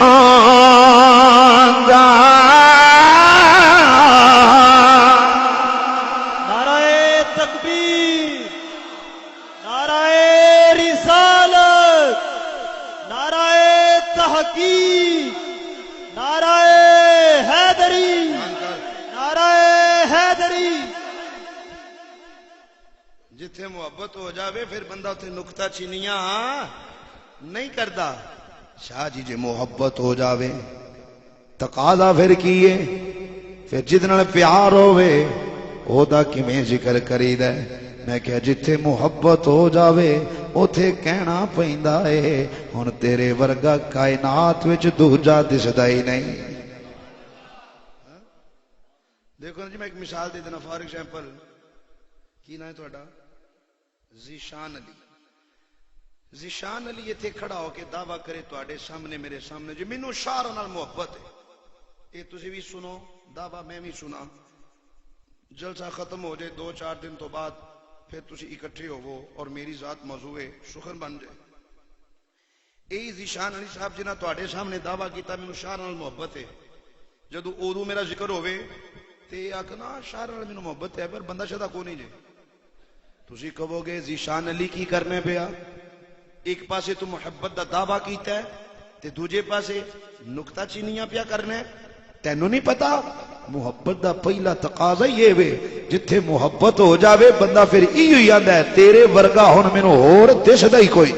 آتا۔
تحقیق، نعرہ حیدری، نعرہ حیدری۔
جتھے محبت ہو جاوے پھر بندہ اتنے نکتہ چینیاں نہیں کردا۔ شاہ جی جے محبت ہو جاوے تقاضا پھر کیے، پھر جتنا پیار ہووے او دا کیویں ذکر کریدا ہے۔ میں کہا جتھے محبت ہو جاوے اوتھے کہنا پیندا اے ہن تیرے ورگا کائنات وچ دوجا دسدا ہی نہیں۔ دیکھو جی میں ایک مثال دے دینا، فار ایگزامپل کی نام ہے تہاڈا؟ ذیشان علی۔ ذیشان علی ایتھے کھڑا ہو کے دعویٰ کرے تواڈے سامنے میرے سامنے جی مینوں شاعر نال محبت ہے، اے تسی بھی سنو دعویٰ میں بھی سنا، جلسہ ختم ہو جائے 2-4 دن تو بعد پھر تسی اکٹھے ہوو اور میری ذات موضوع سخن بن جائے۔ اے ذیشان علی صاحب جنہاں تواڈے سامنے دعویٰ کیتا مینوں شاعر نال محبت ہے، جدوں اودوں میرا ذکر ہوے تے آکھنا شاعر نال مینوں محبت ہے پر بندہ شدا کو نہیں جے۔ تسی کہو گے ذیشان علی کی کرنے پیا؟ ایک پاسے تو محبت دا دعویٰ کیتا ہے تے دوجے پاسے نکتہ چینیاں پیا کرنے۔ تینوں نہیں پتا محبت دا پہلا تقاضا یہ وے جتھے محبت ہو جاوے بندہ پھر ایو ہی آندا ہے تیرے ورگا ہن مینوں ہور دسدا ہی کوئی۔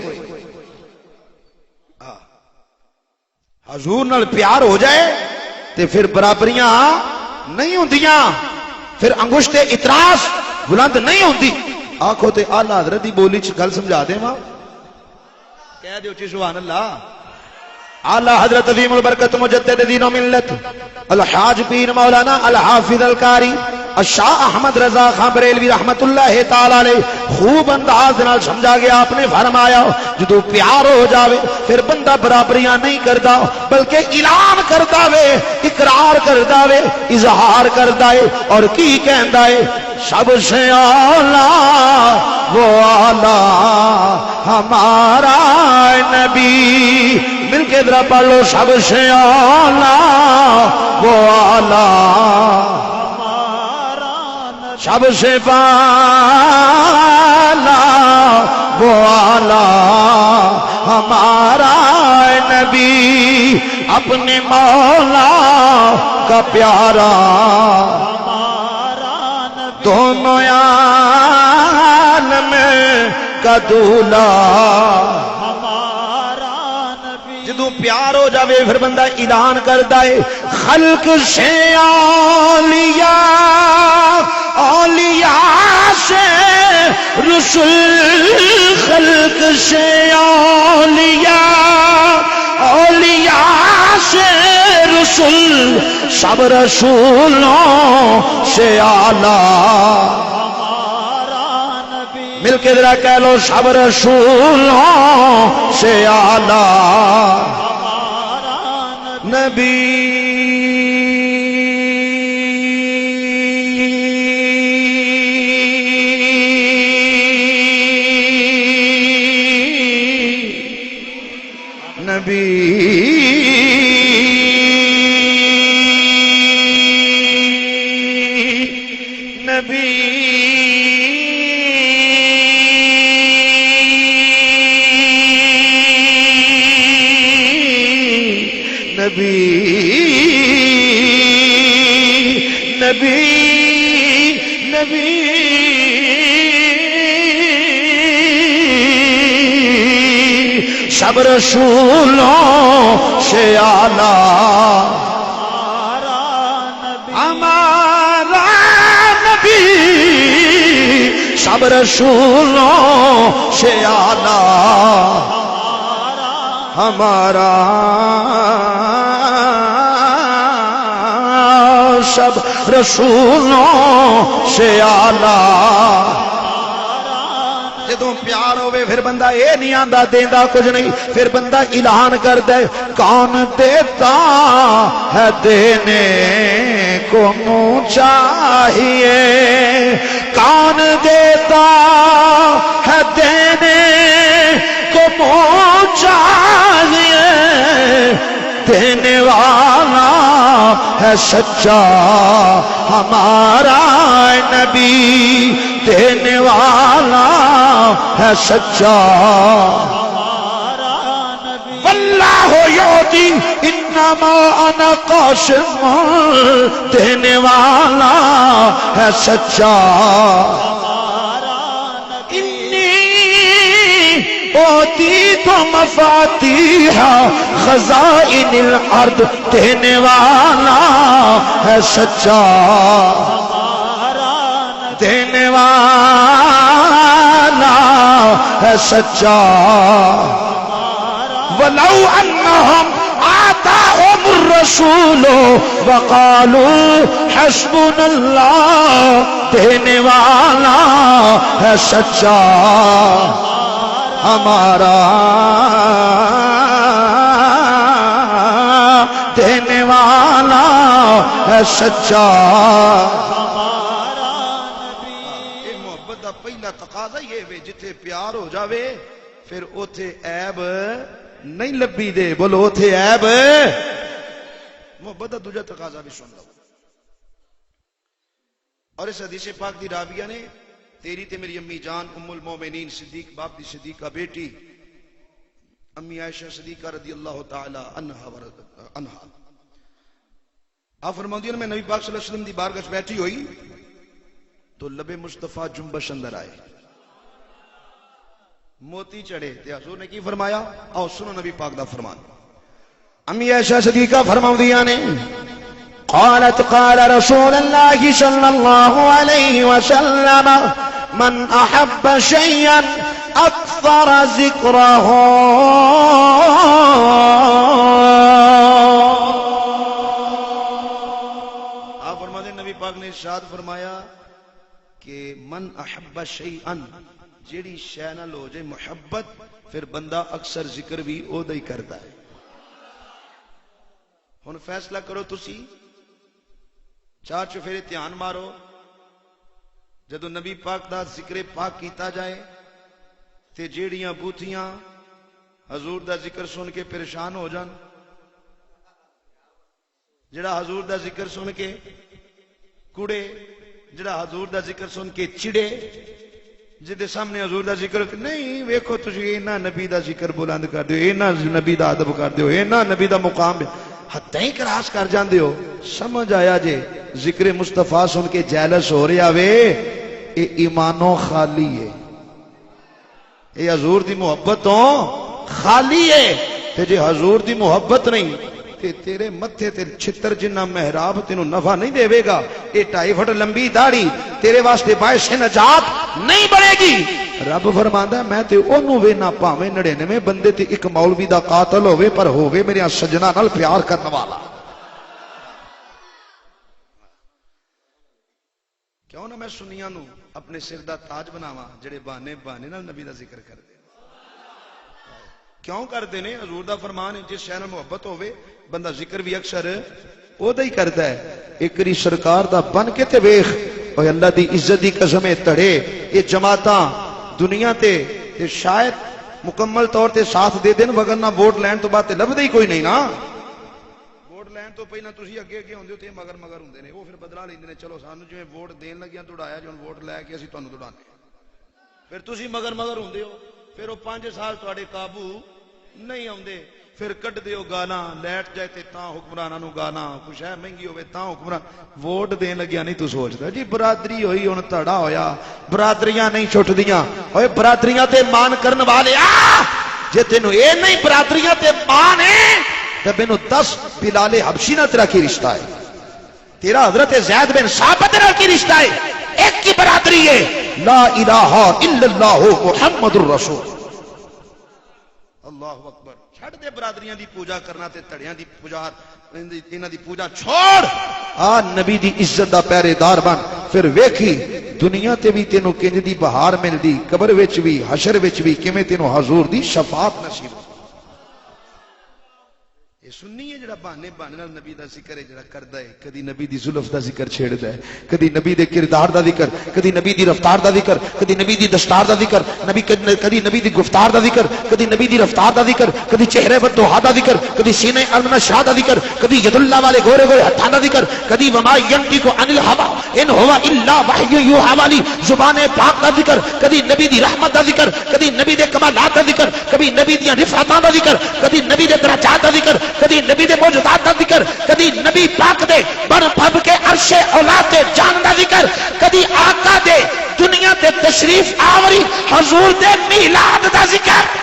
حضور نال پیار ہو جائے تے پھر برابریاں نہیں ہوندیاں، پھر انگشت اطراس بلند نہیں ہوندی۔ آنکھوں تے اعلی حضرت دی بولی چ گل سمجھا دے ماں، کہہ دیو چی سبحان اللہ۔ اعلی حضرت عظیم البرکت مجدد دین و ملت الحاج پیر مولانا الحافظ القاری الشاہ احمد رضا خان بریلوی رحمت اللہ تعالی علیہ خوب انداز نال سمجھا گیا۔ آپ نے فرمایا جدو پیار ہو جاوے پھر بندہ برابریاں نہیں کردا بلکہ اعلان کردا وے، اقرار کردا وے، اظہار کردا ہے اور کی کہندا ہے سب سے اعلیٰ وہ اعلیٰ ہمارا نبی۔ مل کے ذرا پڑھ لو سب سے اعلیٰ وہ اعلیٰ سب سے بالا وہ اعلیٰ ہمارا نبی، اپنے مولا کا پیارا دونوں عالم کا دولا۔ جدو پیار ہو جاوے پھر بندہ اعلان کرتا ہے خلق سے اولیاء، اولیاء سے رسول، خلق سے اولیاء، اولیاء سے رسول، سب رسولوں سے اعلیٰ۔ مل کے ذرا کہہ لو سب رسولوں سے اعلیٰ نبی۔ سب رسولوں سے اعلیٰ ہمارا نبی، سب رسولوں سے اعلیٰ ہمارا، سب رسولوں سے اعلیٰ۔ جدوں پیار ہوئے پھر بندہ یہ نہیں آندا دیندا کچھ نہیں، پھر بندہ اعلان کردا ہے کون دیتا ہے دینے کو منہ چاہیے، کون دیتا ہے دینے کو منہ چاہیے، دینے والا ہے سچا ہمارا نبی، دینے والا ہے سچا واللہ یعطی انما انا قاسم دینے والا ہے سچا اوتیت مفاتیح خزائن الارض دینے والا ہے سچا دینے والا ہے سچا ولو انہم آتاہم الرسول وقالوا حسبنا اللہ دینے والا ہے سچا ہمارا دینے والا ہے سچا محبت دا پہلا تقاضا یہ وے جتھے پیار ہو جاوے پھر اوتھے عیب نہیں لبی دے بولو اوتھے عیب محبت دا دوجا تقاضا بھی سن لو اور اس حدیث پاک دی راویہ نے تیری تے میری امی جان ام المومنین صدیق باپ دی صدیقہ بیٹی امی عائشہ صدیقہ رضی اللہ تعالی عنہا آپ فرماؤں میں نبی پاک صلی اللہ علیہ وسلم دی بارگاہ وچ بیٹھی ہوئی تو لب مصطفیٰ جنبش اندر آئے موتی چڑھے تے حضور نے کی فرمایا آؤ سنو نبی پاک دا فرمان امی عائشہ صدیقہ فرماؤں دیا نے قالت قال رسول الله صلى الله عليه وسلم من أحب شيئا أكثر ذكره آپ فرماتے ہیں نبی پاک نے ارشاد فرمایا کہ من احب شيئا جیڑی شے نال ہو جائے محبت پھر بندہ اکثر ذکر بھی او دا ہی کرتا ہے ہن فیصلہ کرو تسی چار چفیرے دھیان مارو جدو نبی پاک دا ذکر پاک کیتا جائے تے جیڑیاں بوتیاں حضور دا ذکر سن کے پریشان ہو جان جڑا حضور دا ذکر سن کے کڑے جڑا حضور دا ذکر سن کے چڑے جدے سامنے حضور دا ذکر نہیں ویکھو تسی اینا نبی دا ذکر بلند کر دیو اینا نبی دا ادب کر دیو اینا نبی دا مقام حتیں کراس کر جان دیو سمجھ آیا جے ذکر مصطفیٰ سن کے جیلس ہو رہا وے اے ایمانوں خالی ہے اے حضور دی محبتوں خالی ہے تے جے حضور دی محبت نہیں تے تیرے متھے تے چھتر جنہ محراب تینوں نفع نہیں دے گا اے 2.5 فٹ لمبی داڑھی تیرے واسطے باعث نجات نہیں بنے گی رب فرماندا ہے میں تے اونوں وینا پاویں 99 بندے تے ایک مولوی دا قاتل ہوے پر ہوے میرے سجنا نال پیار کرن والا کیوں نہ میں سنیاں نو اپنے سر دا تاج بناواں جڑے بہانے نال نبی دا ذکر کر دے کیوں کردے نے حضور دا فرمان ہے جس شے نال محبت ہوے بندہ ذکر بھی اکثر او دا ہی کردا ہے ایک ری سرکار دا بن کے تے ویکھ اوے اللہ دی عزت دی قسم تڑے یہ جماعتاں دنیا تے شاید مکمل طور تے ساتھ دے دین وگرنہ ووٹ لین تو بعد تے لبدا ہی کوئی نہیں نا ووٹ لین تو پہلا تسی اگے ہوندے ہو تے مگر ہوندے نے وہ پھر بدلا لیندے نے چلو سانو جویں ووٹ دین لگیاں توڑایا جون ووٹ لے کے اسی تانوں توڑانے پھر تسی مگر ہوندے ہو پھر وہ 5 سال تواڈے قابو نہیں آوندے پھر کٹ دیو گانا لیٹ جائے تے تاں حکمراناں نو گانا کچھ ہے مہنگی ہوے تاں حکمران ووٹ دین لگیا نہیں تو سوچدا جی برادری ہوئی ہن تڑا ہویا برادریاں نہیں چھٹدیاں اوے برادریاں تے مان کرن والے جے تینوں اے نہیں برادریاں تے مان ہے تے مینوں 10 بلال حبشی نال تیرا کی رشتہ ہے تیرا حضرت زید بن ثابت نال کی رشتہ ہے ایک کی برادری ہے لا الہ الا اللہ محمد الرسول اللہ اکبر چھڑ دے برادریاں دی پوجا کرنا تے تڑیاں دی پوجا انہاں دی پوجا چھوڑ نبی دی عزت دا پہرے دار بن پھر ویکھی دنیا تے بھی تینوں کنج دی بہار ملدی قبر وچ بھی حشر وچ بھی کیویں تینوں حضور دی شفاعت نصیب یہ سننی ہے جڑا بہانے بہانے نال نبی دا ذکر ہے جڑا کردا ہے کدی نبی دی زلف دا ذکر چھیڑدا ہے کدی نبی دے کردار دا ذکر کدی نبی دی رفتار دا ذکر کدی نبی دی دستار دا ذکر کدی نبی دی گفتار دا ذکر کدی نبی دی رفتار دا ذکر کدی چہرے والدوحا دا ذکر کدی سینے المنشا دا ذکر کدی ید اللہ والے گورے گورے ہتھاں دا ذکر کدی وما ینطق عن الهوى ان هو الا وحی یوحى والی زبان پاک دا ذکر کدی نبی دی رحمت دا ذکر کدی نبی دے کمالات دا ذکر کبھی نبی دی رفعتاں دا ذکر کدی نبی دے درجات دا ذکر کدی نبی دے موجودات دا ذکر کدی نبی پاک دے بن پھب کے عرش اولاد دے جان دا ذکر کدی آقا دے دنیا تے تشریف آوری حضور دے میلاد دا ذکر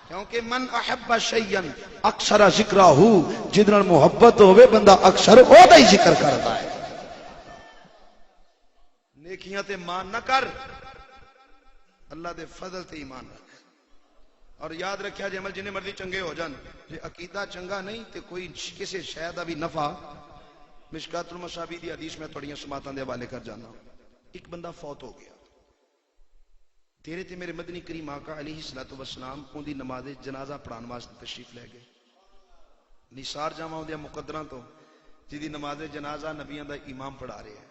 کیونکہ من احب شیئا اکثر ذکرہ جن نال محبت ہوئے بندہ اکثر او دا ہی ذکر کرتا ہے نیکیاں تے مان نہ کر اللہ دے فضل تے ایمان رکھ اور یاد رکھیا جے عمل جنہیں مرضی چنگے ہو جان جے عقیدہ چنگا نہیں تے کوئی کسی شے دا بھی نفع مشکات المصابی دی حدیث میں تھوڑیاں سماعتاں دے حوالے کر جانا ایک بندہ فوت ہو گیا تیرے تے میرے مدنی کریم آقا علیہ الصلوۃ والسلام اون دی نماز جنازہ پڑھان واسطے تشریف لے گئے نثار جاواں دے مقدراں تو جدی نماز جنازہ نبیاں دا امام پڑھا رہے ہیں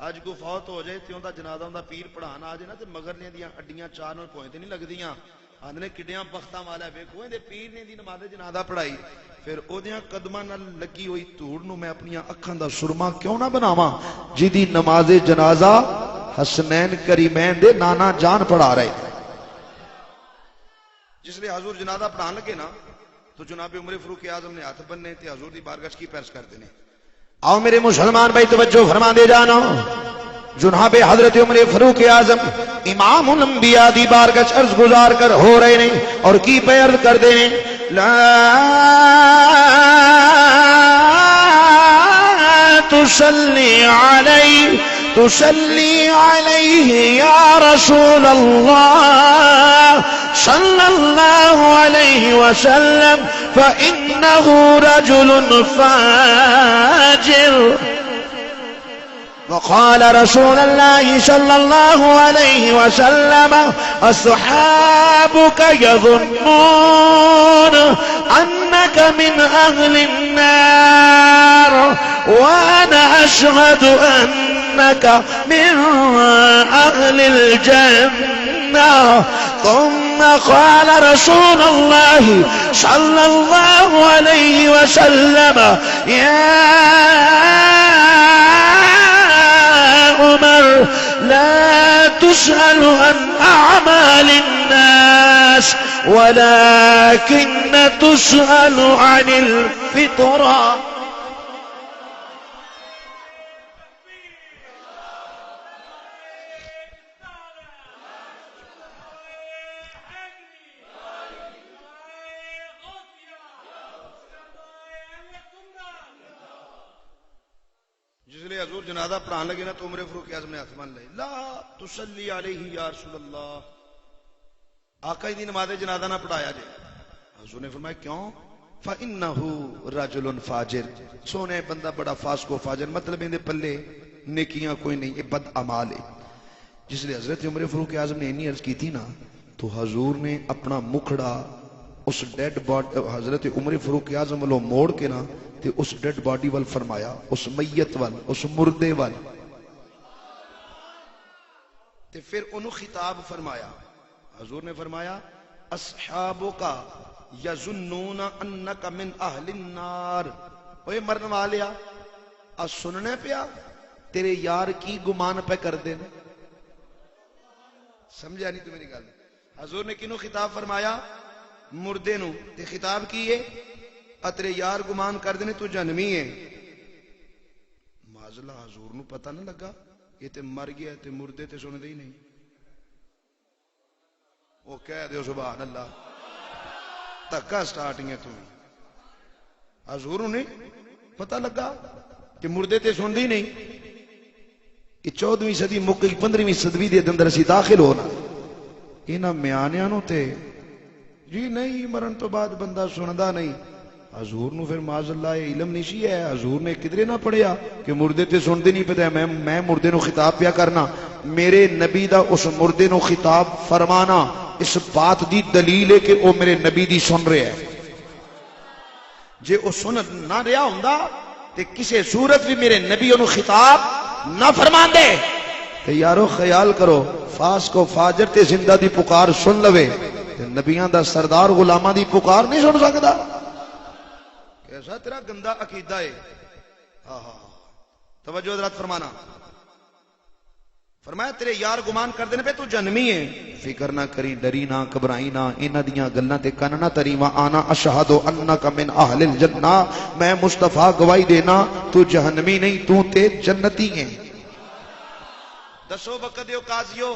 آج کو فوت ہو جائے تے اوندا جنازہ اوندا پیر پڑھان آ جائے نا تے مگرلیاں دیاں اڈیاں چار نال پوائنٹ نہیں لگدیاں آندے کڈیاں بختاں والا ویکھو ایں دے پیر نے دی نماز جنازہ پڑھائی پھر اودیاں قدماں نال لگی ہوئی دھوڑ نو میں اپنی اکھاں دا سرما کیوں نہ بناواں جدی نماز جنازہ حسنین کریمین دے نانا جان پڑھا رہے جس لئے حضور جنازہ پڑھان لگے نا تو جناب عمر فاروق اعظم نے ہاتھ بننے تے حضور دی بارگاہ کی پیرس کر دینے آؤ میرے مسلمان بھائی توجہ فرما دے جانا جناب حضرت عمر فاروق اعظم امام الانبیاء دی بارگاہ عرض گزار کر ہو رہے نے اور کی پہ عرض کر دے لا تصلی علیہ یا رسول اللہ صلی اللہ علیہ وسلم فإنه رجل فاجر وقال رسول الله صلى الله عليه وسلم أصحابك يظنون أنك من أهل النار وأنا أشهد أنك من أهل الجنة ثم قال رسول الله صلى الله عليه وسلم يا عمر لا تسأل عن أعمال الناس ولكن تسأل عن الفطرة حضور جنازہ پڑھان لگے نا تو عمر فاروق اعظم نے ہاتھ مان لے لا تصلی علیہ یا رسول اللہ آقا دی نماز جنازہ نہ پڑھایا جائے حضور نے فرمایا کیوں فإنہ رجل فاجر سونے بندہ بڑا فاسق و فاجر مطلب اندے پلے نیکیاں کوئی نہیں یہ بد اعمال ہے جس لئے حضرت عمر فاروق اعظم نے انی عرض کی تھی نا تو حضور نے اپنا مکھڑا اس ڈیڈ باڈی حضرت عمر فاروق اعظم والوں موڑ کے نا تے اس ڈیڈ باڈی وال فرمایا اس میت وال اس مردے وال تے پھر انہوں خطاب فرمایا حضور نے فرمایا اصحابکا یظنون انکا من اہل النار اوے مرن والیا سننے پیا تیرے یار کی گمان پہ کر دینے سمجھا نہیں تو میری گل حضور نے کنوں خطاب فرمایا مردے نو تے خطاب کیے اترے یار گمان کر دینے تو جنمی ہے معاذاللہ حضور نو پتہ نہ لگا یہ تے مر گیا تے مردے تے سن دے ہی نہیں وہ کہہ دیو سبحان اللہ تکا سٹارٹنگ ہے تو حضور نے پتہ لگا کہ مردے تے سن دے ہی نہیں کہ 14ویں صدی مکئی 15ویں صدی دے اندر اسی داخل ہونا انہاں میانیاں نو تے جی نہیں مرن تو بعد بندہ سندا نہیں حضور نو پھر معاذ اللہ علم نہیں ہے حضور نے کدھرے نہ پڑھیا کہ مردے تے سنتے نہیں پتا میں مردے نو خطاب پیا کرنا میرے نبی دا اس مردے نو خطاب فرمانا اس بات دی دلیل ہے کہ وہ میرے نبی دی سن رہے ہیں. جے وہ سن نہ رہا ہوندا تے کسے صورت بھی میرے نبی انہوں خطاب نہ فرمان دے. تے یارو خیال کرو فاسق و فاجر تے زندہ دی پکار سن لوے تے نبیاں دا سردار غلاماں دی پکار نہیں سن سکدا. کیسا تیرا گندا عقیدہ ہے. توجہ حضرات فرمانا. فرمایا تیرے یار گمان کر دینے پہ تو جنمی ہے. فکر نہ کری ڈری نہ گھبرائی نہ انہاں دیاں گلاں تے کن نہ تری. وانا اشہد انک من اہل الجنہ میں مصطفیٰ گواہی دینا تو جہنمی نہیں تو تے جنتی ہے. دسو وقت دیو قاضیو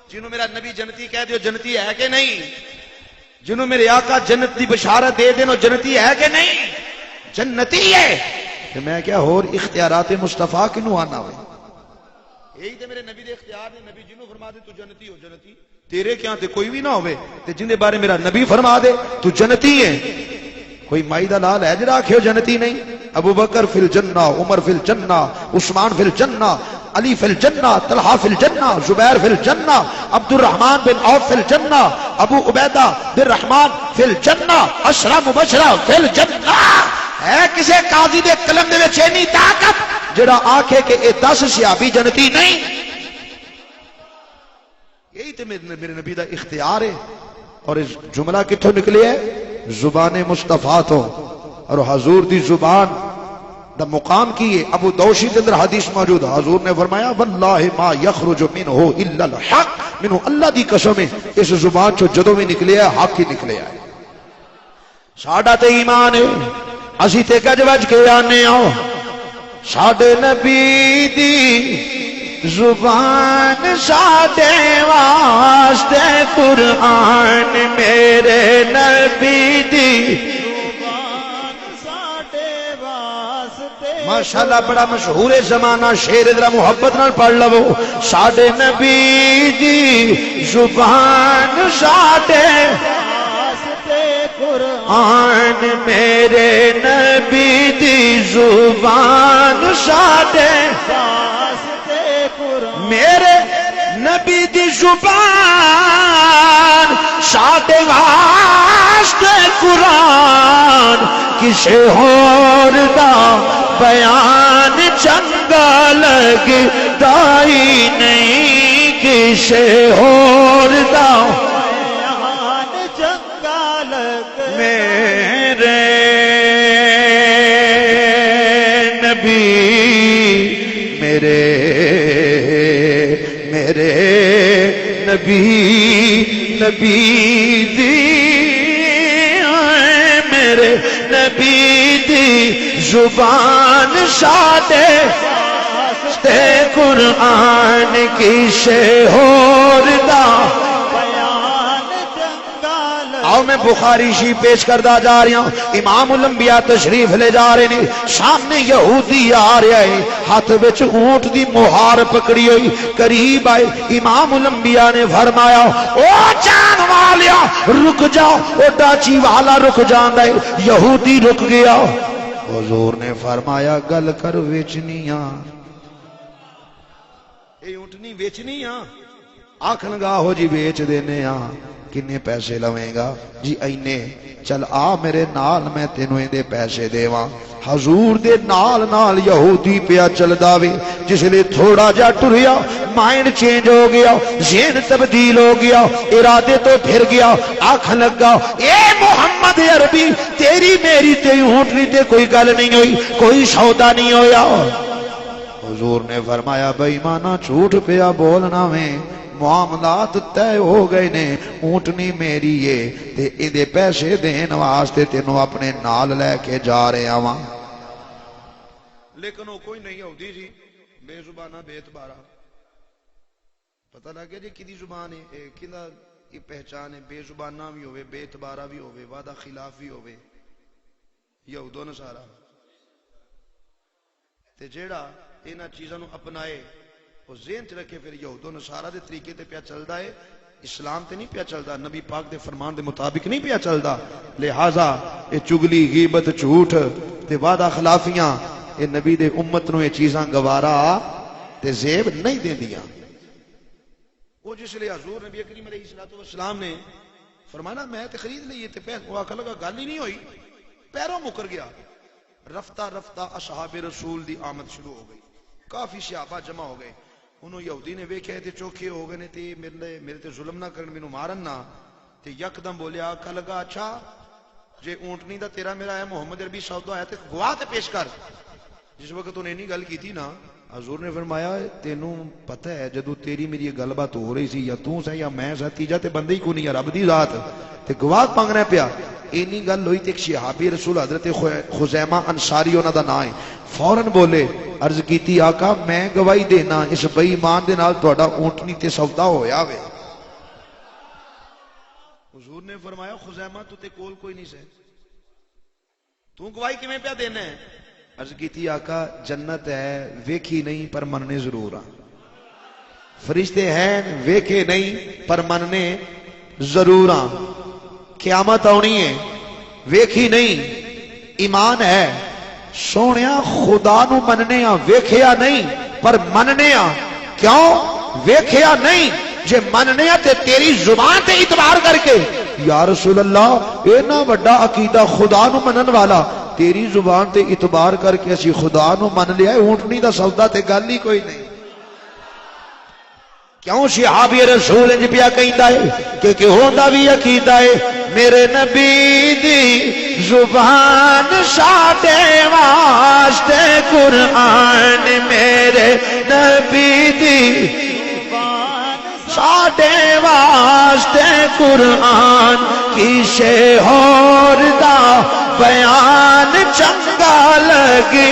جنہوں میرا نبی جنتی کہہ دیو جنتی ہے کہ نہیں؟ جنہوں میرے آقا جنت دی بشارت دے دینو جنتی ہے کہ نہیں؟ جنتی ہے. کہ میں کیا اور اختیارات مصطفیٰ کنوں آنا ہوئے. یہی تے میرے نبی دے اختیار نے. نبی جنوں فرما دے تو جنتی ہو جنتی. تیرے کیا تے کوئی بھی نہ ہوئے تے جن دے بارے میرا نبی فرما دے تو جنتی ہے. کوئی مائی دا لال ہے جڑا آکھے جنتی نہیں؟ ابو بکر فی الجنہ، عمر فی الجنہ، عثمان فی الجنہ، علی فی الجنہ، طلحہ فی الجنہ، زبیر فی الجنہ، عبد الرحمن بن عوف فی الجنہ، ابو عبیدہ بن رحمان فی الجنہ، عشرہ مبشرہ فی الجنہ. ہے کسے قاضی دے قلم دے وچ اینی طاقت جڑا آکھے کہ اے 10 صحابی جنتی نہیں؟ یہی تے میرے نبی دا اختیار ہے. اور اس جملہ کتھوں نکلے ہے؟ زبان مصطفیٰ تو. اور حضور دی زبان دا مقام کی ہے. ابو دوشی کے اندر حدیث موجود. حضور نے فرمایا واللہ ما یخرج منہ الا الحق. منہ اللہ دی قسم ہے اس زبان چو جدوں بھی نکلے ہے حق ہی نکلے ہے. ساڈا تے ایمان ہے اسی تے گج وج کے آنے آؤ. ساڈے نبی دی زبان ساڈے واسطے قرآن. میرے نبی دی ماشاءاللہ بڑا مشہور زمانہ شیر ذرا محبت نال پڑھ لو. ساڈے نبی دی زبان ساڈے قرآن. میرے نبی دی زبان ساڈے میرے نبی دی زبان ساڈے واسطے قرآن. کسے ہور دا بیان چنگا لگدا ہی نہیں. کسے ہور دا بیان چنگا لگدا. میرے نبی میرے نبی دی میرے نبی دی زبان ساڈے تے قرآن. کسے ہور دا آؤ میں بخاری شی پیش کردہ جا رہا ہوں. امام الانبیاء تشریف لے جا رہے ہیں. سامنے یہودی آ رہا ہے ہاتھ وچ اونٹ دی مہار پکڑی ہوئی. قریب آئے امام الانبیاء نے فرمایا او جان والیا رک جاؤ. او ڈاچی والا رک جاندا ہے. یہودی رک گیا. حضور نے فرمایا گل کر ویچنی آ. اے اونٹنی ویچنی آ. آکھ لگا ہو جی ویچ دینے آ. کنے پیسے لویں گا؟ جی اینے. چل آ میرے نال میں تینوں دے پیسے دیواں. حضور دے نال نال یہودی پیا چلدا وے. جس لئے تھوڑا جا ٹریا مائنڈ چینج ہو گیا، ذہن تبدیل ہو گیا، ارادے تو پھر گیا. آنکھ لگا اے محمد عربی تیری میری تے اونٹنی تے کوئی گل نہیں ہوئی، کوئی سودا نہیں ہویا. حضور نے فرمایا بے ایمانہ جھوٹ پیا بولنا میں. معاملات طے ہو گئے نے. اونٹنی میری ہے تے ایدے پیسے دین واسطے تینوں اپنے نال لے کے جا رہے آواں. لیکن وہ کوئی نہیں ہوتی جی بے زبانہ بے اعتبارہ. پتہ لگ گیا جی کدی زبان ہے کدا یہ پہچان ہے. بے زبانہ بھی ہوئے، بے اعتبارہ بھی ہوئے، وعدہ خلاف بھی ہوئے. یہود و نصارہ تے جیڑا انہاں چیزاں نو اپنائے وہ ذہن چ رکھے پھر یہود و نصارہ دے طریقے تے پیا چلدا ہے. اسلام تے نہیں پیا چلدا، نبی پاک دے فرمان دے مطابق نہیں پیا چلدا. لہذا اے چگلی غیبت جھوٹ تے وعدہ خلافیاں اے نبی دے امت نو اے چیزاں گوارا تے زیب نہیں دیندیاں. وہ جس لیے حضور نبی کریم علیہ الصلوۃ والسلام نے فرمایا میں تے خرید لیے تے وہ آخر لگا گل ہی نہیں ہوئی، پیروں مکر گیا۔ رفتہ رفتہ اصحاب رسول دی آمد شروع ہو گئی، کافی صحابہ جمع ہو گئے۔ انہوں یہودی نے ویکھیا تے چوکھے ہو گئے نے تے میرے تے ظلم نہ کرن، مینوں مارن نہ، تے یکدم بولیا آخر لگا اچھا جے اونٹنی دا تیرا میرا ہے محمد عربی سودا ہے تے گواہ تے پیش کر۔ جس وقت انہیں نہیں گل کی تھی نا، حضور نے فرمایا تینوں پتہ ہے جدو تیری میری یہ گل بات ہو رہی سی یا تو سا یا میں سا، تیجا تے بندے ہی کو نہیں، یا رب دی ذات تے گواہ مانگنا پیا۔ اینی گل ہوئی تے ایک صحابی رسول حضرت خزیمہ انصاری انہاں دا نام ہے، فوراً بولے عرض کیتی آقا میں گواہی دینا اس بے ایمان دے نال تہاڈا اونٹنی تے سودا ہویا وے۔ حضور نے فرمایا خزیمہ تو تے کول کوئی نہیں سے، تو گواہی کیویں پیا دینا ہے؟ عرض کیتی آقا جنت ہے ویکھی نہیں پر مننے ضرور ہاں، فرشتے ہیں ویکھے نہیں پر مننے ضرور ہاں، قیامت آنی ہے ویکھی نہیں ایمان ہے، سونیا خدا نو مننے ہاں ویکھیا نہیں پر مننے ہاں، کیوں ویکھیا نہیں؟ جے مننے ہاں تے تیری زبان تے اعتبار کر کے یا رسول اللہ اینا وڈا عقیدہ خدا نو منن والا، تیری زبان تے اعتبار کر کے اسی خدا نو من لیا، اونٹنی دا سودا تے گل ہی کوئی نہیں۔ کیوں صحابی رسول انج پیا کہندا ہے کہ ہوندا بھی عقیدہ ہے میرے نبی دی زبان ساڈے واسطے قرآن، میرے نبی دی ساڈے واسطے قرآن، کسے ہور دا بیان چنگا لگے۔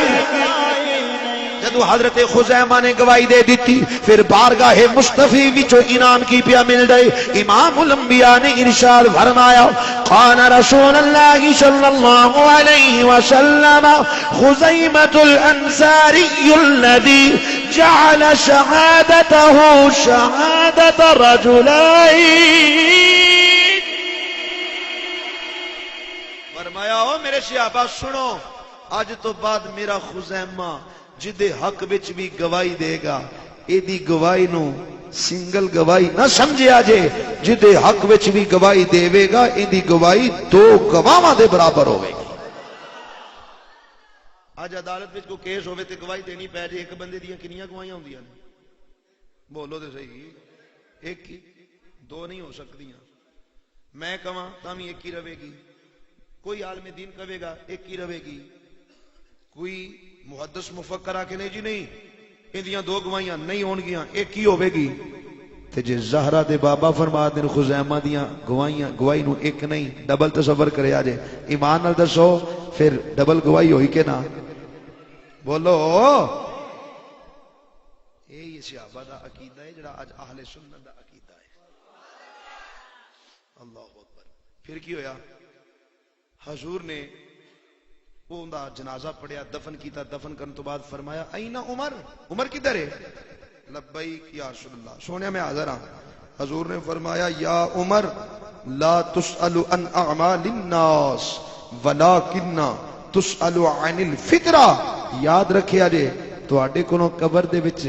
جدو حضرت خزیمہ نے گواہی دے دیتی، پھر بارگاہ مصطفی وچوں انعام کی پیا مل گئے۔ امام الانبیاء نے ارشاد فرمایا قال رسول اللہ صلی اللہ علیہ وسلم خزیمۃ الانصاری الذی جعل شہادته شہادت رجلین، فرمایا او میرے صحابہ سنو، آج تو بعد میرا خزیمہ جدے حق وچ بھی گواہی دے گا، ایدی گواہی نو سنگل گواہی نہ سمجھیا جے، جدے حق وچ بھی گواہی دے گا ایدی گواہی دو گواہاں دے برابر ہوئے گی۔ آج عدالت وچ کو کیس ہوئے تے گواہی دینی پے جے، ایک بندے دیاں کنیاں گواہیاں ہوندیاں نے؟ بولو تے صحیح، ایک ہی، دو نہیں ہو سکتیاں۔ میں کہاں تاں ایک ہی رہے گی، کوئی عالم دین کہے گا ایک ہی رہے گی، کوئی محدث مفکر آ کے نہیں جی نہیں اندیاں دو گواہیاں نہیں ہون گیاں، ایک ہی ہوے گی۔ تے جے زہرا دے بابا فرما دین خزیمہ دیاں گواہیاں گواہی نو ایک نہیں ڈبل تصور کرے آجے، ایمان نال دسو پھر ڈبل گواہی ہوئی کہ نہ؟ بولو یہی صحابہ دا عقیدہ ہے جڑا اج اہل سنت دا عقیدہ ہے۔ اللہ اکبر۔ پھر کی ہویا؟ حضور نے وہ اندہ جنازہ پڑھیا، دفن کیتا، دفن کرنے تو بعد فرمایا این عمر، عمر کدھر ہے؟ لبیک یا رسول اللہ، سونیا میں حاضر ہاں۔ حضور نے فرمایا یا عمر لا تسأل عن اعمال الناس ولکن تسأل عن الفطرہ، یاد رکھیا جے تواڈے کولوں قبر دے وچ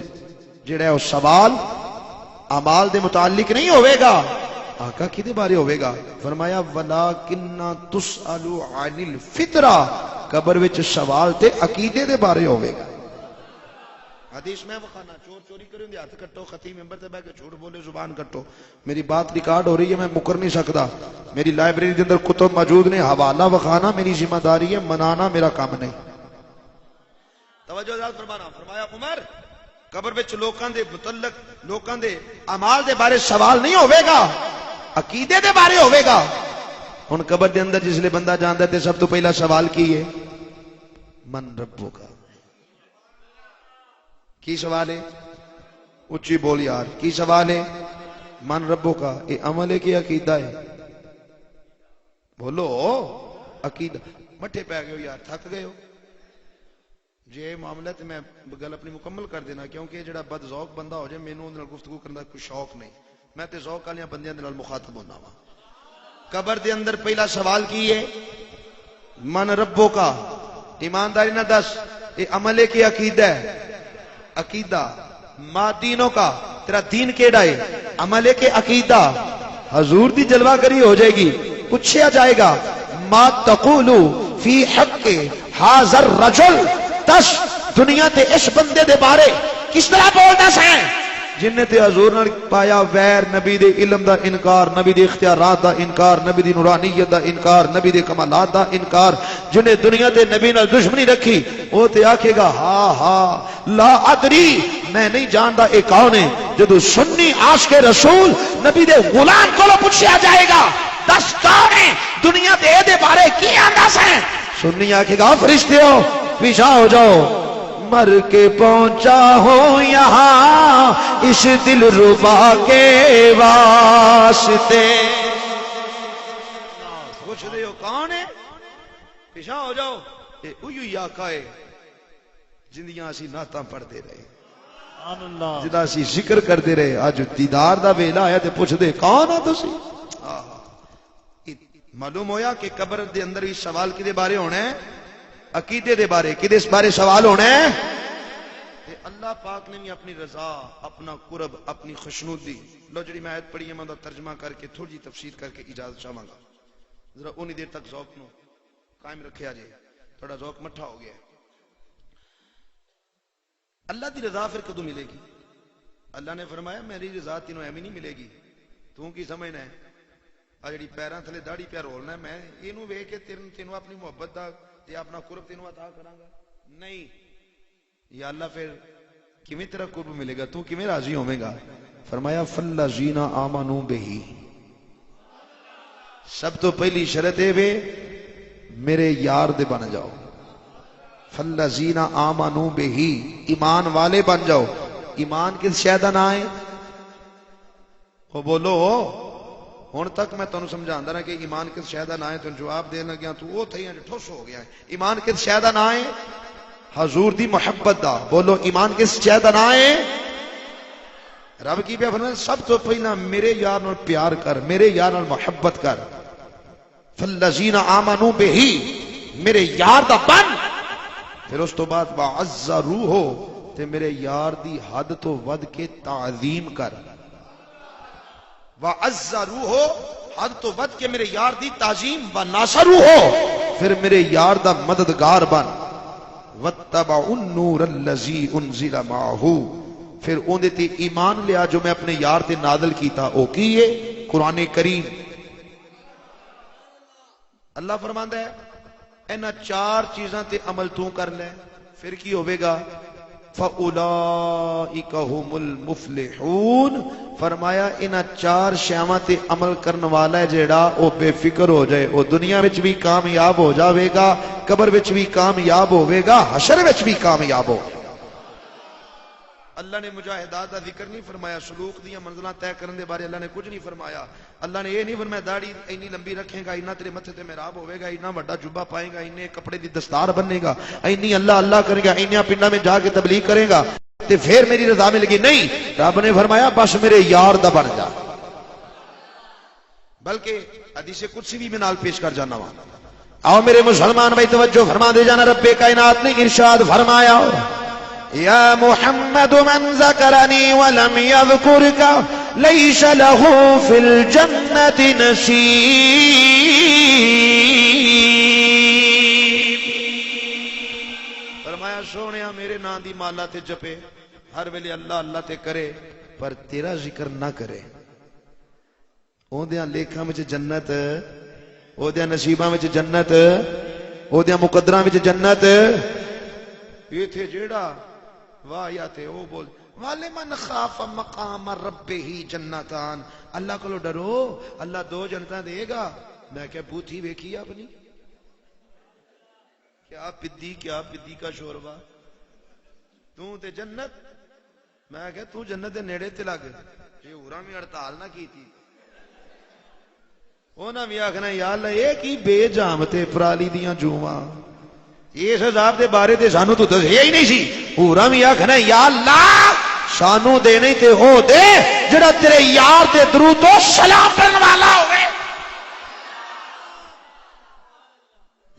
جڑا ہے سوال اعمال دے متعلق نہیں ہوئے گا، آقا کدے بارے ہوئے گا؟ فرمایا ولیکن تسأل عن الفطرہ، قبر وچ سوال تے عقیدے دے بارے ہوئے گا۔ حدیث میں بخانا چور چوری کریں دے ہاتھ کٹو، خطیب ممبر تے بیٹھ کے جھوٹ بولے زبان کٹو۔ میری بات ریکارڈ ہو رہی ہے، میں مکر نہیں سکتا، میری لائبریری دے اندر کتب موجود نے، حوالہ بخانا میری ذمہ داری ہے، منانا میرا کام نہیں۔ توجہ ذات فرمانا، فرمایا عمر قبر وچ لوکاں دے متعلق لوکاں دے اعمال دے بارے سوال نہیں ہوئے گا، عقیدے دے بارے ہوئے گا۔ ہن قبر دے اندر جس لے بندہ جاندا تے سب تو پہلا سوال کی ہے؟ من ربو کا۔ کی سوال ہے؟ اچھی بول یار، کی سوال ہے؟ من ربو کا۔ اے عمل ہے کہ عقیدہ ہے؟ بولو عقیدہ۔ مٹھے پہ گئے ہو یار، تھک گئے ہو جی معاملہ تے میں گل اپنی مکمل کر دینا، کیونکہ جڑا بد ذوق بندہ ہو جائے مینوں اندر گفتگو کرنے دا کوئی شوق نہیں، میں تے ذوق والیاں بندیاں دے نال مخاطب ہونا وا۔ قبر دے اندر پہلا سوال کی ہے؟ من ربو کا۔ ایمانداری نہ دس، یہ عمل ہے کہ عقیدہ ہے؟ عقیدہ۔ ما دینوں کا، تیرا دین کیڑا ہے؟ عمل ہے کہ عقیدہ؟ حضور دی جلوہ گری ہو جائے گی، پوچھا جائے گا ما تقولو فی حق حاضر رجل، دس دنیا تے اس بندے دے بارے کس طرح بولنا سائیں جن نے تے حضور نے پایا ویر، نبی دے علم دا انکار، نبی دے اختیارات دا انکار، نبی دی نورانیت دا انکار، نبی دے کمالات دا انکار، جن نے دنیا تے نبی نال دشمنی رکھی، وہ تے آکھے گا ہاں ہاں لا ادری، میں نہیں جاندا اے کون ہے۔ جدو سنی عاشق رسول نبی دے غلام کو پوچھا جائے گا دس کون ہے دنیا تے اے دے بارے کی آندا سیں، سنی آکھے گا فرشتیو پیچھے ہو جاؤ، مر کے پہنچا ہوں یہاں اس دل ربا کے واسطے۔ پوچھ دے ہو کون ہے، پیچھے ہو جاؤ، اے اوہی آقا ہے جندیاں اسی نعتاں پڑھتے رہے، جدا اسی ذکر کرتے رہے، آج دیدار دا ویلا آیا تے پوچھ دے کون ہو تسی۔ معلوم ہویا کہ قبر دے اندر بھی سوال کدے بارے ہونا ہے، عقیدے دے بارے، کدے اس بارے سوال ہونا ہے۔ اللہ پاک نے بھی اپنی رضا، اپنا قرب، اپنی خوشنودی، لو جڑی میں آیت پڑھی ہے میں دا ترجمہ کر کے تھوڑی تفسیر کر کے اجازت چاہوں گا، ذرا اونی دیر تک ذوق نو قائم رکھیا جائے، تھوڑا ذوق مٹھا ہو گیا ہے۔ اللہ دی رضا پھر کدوں ملے گی؟ اللہ نے فرمایا میری رضا تینوں ایویں نہیں ملے گی، تو کی سمجھنا ہے آ جڑی پیراں تھلے داڑھی پیا رولنا ہے میں اینوں ویکھ کے تینوں اپنی محبت دا تے اپنا قرب تینوں عطا کراں گا؟ نہیں، یا اللہ پھر کیویں تیرا قرب ملے گا، تو کیویں راضی ہوے گا؟ فرمایا فالذین آمنوا بہ، سب تو پہلی شرط ہے وے میرے یار دے بن جاؤ، فالذین آمنوا بہ، ایمان والے بن جاؤ۔ ایمان کس شے دا نام ہے؟ وہ بولو ہن تک میں تانوں سمجھاندا رہا کہ ایمان کس شے دا نام ہے، تینوں جواب دین لگیا تو وہ تھئی ٹھوس ہو گیا ہے۔ ایمان کس شے دا نام ہے؟ حضور دی محبت دا۔ بولو ایمان کس شے دا نام ہے؟ رب کی پیا فرمایا سب تو پہلا میرے یار نال پیار کر، میرے یار نال محبت کر۔ فالذین آمنوا بہ، میرے یار دا بن، پھر اس تو بعد وعزروہ، تے میرے یار دی حد تو ود کے تعظیم کر۔ وعزروہ، حد تو ود کے میرے یار دی تعظیم، وناصروہ، پھر میرے یار دا مددگار بن۔ واتبعوا النور الذی انزل معہ، پھر اون تے ایمان لیا جو میں اپنے یار تے نازل کیتا، او کی ہے قرآن کریم۔ اللہ فرماندا ہے اینا چار چیزاں تے عمل تو کر لے پھر کی ہوے گا؟ فَأُولَئِكَ هُمُ الْمُفْلِحُونَ، فرمایا انہاں چار شیواں تے عمل کرن والا ہے جیڑا او بے فکر ہو جائے، او دنیا وچ بھی کامیاب ہو جاوے گا، قبر وچ بھی کامیاب ہوے گا، حشر وچ بھی کامیاب ہو۔ اللہ نے مجاہدات دا ذکر نہیں فرمایا، سلوک دیاں منزلاں طے کرن دے بارے اللہ نے کچھ نہیں فرمایا۔ اللہ نے یہ نہیں فرمایا داڑھی اینی لمبی رکھے گا، اینا تیرے متھے تے محراب ہوے گا، اینا بڑا جبہ پائے گا، اینے کپڑے دی دستار بننے گا، اینی اللہ اللہ کرے گا، اینیاں پنڈاں میں جا کے تبلیغ کرے گا تے پھر میری رضا مل گی۔ نہیں، رب نے فرمایا بس میرے یار دا بن جا۔ بلکہ حدیث قدسی بھی میں نال پیش کر جانا ہوں۔ آؤ میرے مسلمان بھائی توجہ فرما دے جانا، رب کائنات نے ارشاد فرمایا یا محمد من ذکرنی ولم یذکرک لیس له فی الجنت نصیب۔ فرمایا سونیا میرے نام دی مالا تے جپے، ہر ویلے اللہ اللہ تے کرے، پر تیرا ذکر نہ کرے، اودیاں لیکھاں وچ جنت، اودیاں نصیباں وچ جنت، اودیاں مقدراں وچ جنت۔ یہ تھے جیڑا واہ یا تے او بول وَلِمَنْ خَافَ مَقَامَ رَبِّهِ جَنَّتَانِ، اللہ کو ڈرو اللہ دو جنتاں دے گا۔ میں کیا بوتھی ویکھی اپنی، کیا پدی کا شوربا، تو تے جنت، میں کہا تو جنت دے نیڑے تے لگ، یہ ہوراں بھی ہڑتال نہ کی تھی، انہاں بھی آکھنا یا اللہ اے کی بے جام تے پرالی دیاں جوواں، اس عذاب دے بارے تے سانو تو دسیا ہی نہیں سی۔ ہوراں بھی آکھنا یا اللہ سانو دے نہیں تے ہو دے جڑا تیرے یار تے درود و سلام پڑھن والا ہوئے۔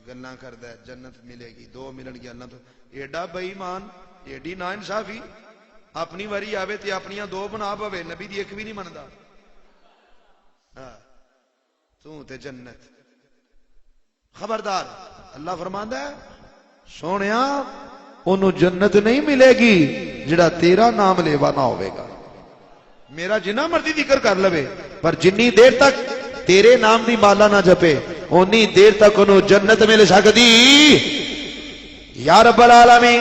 گلاں کردا ہے جنت ملے گی، دو ملن گی، اللہ تو ایڈا بے ایمان، ایڈی نا انصافی، اپنی واری آوے تے اپنیاں دو بنا پوے نبی دی ایک بھی نہیں مندا تو تے جنت خبردار اللہ فرماندا ہے سونیا انہوں جنت نہیں ملے گی جڑا تیرا نام لیوا نہ ہوئے گا میرا جنہ مرضی ذکر کر لوے پر جنی دیر تک تیرے نام دی مالا نہ جپے انی دیر تک انہوں جنت مل سکتی یا رب العالمین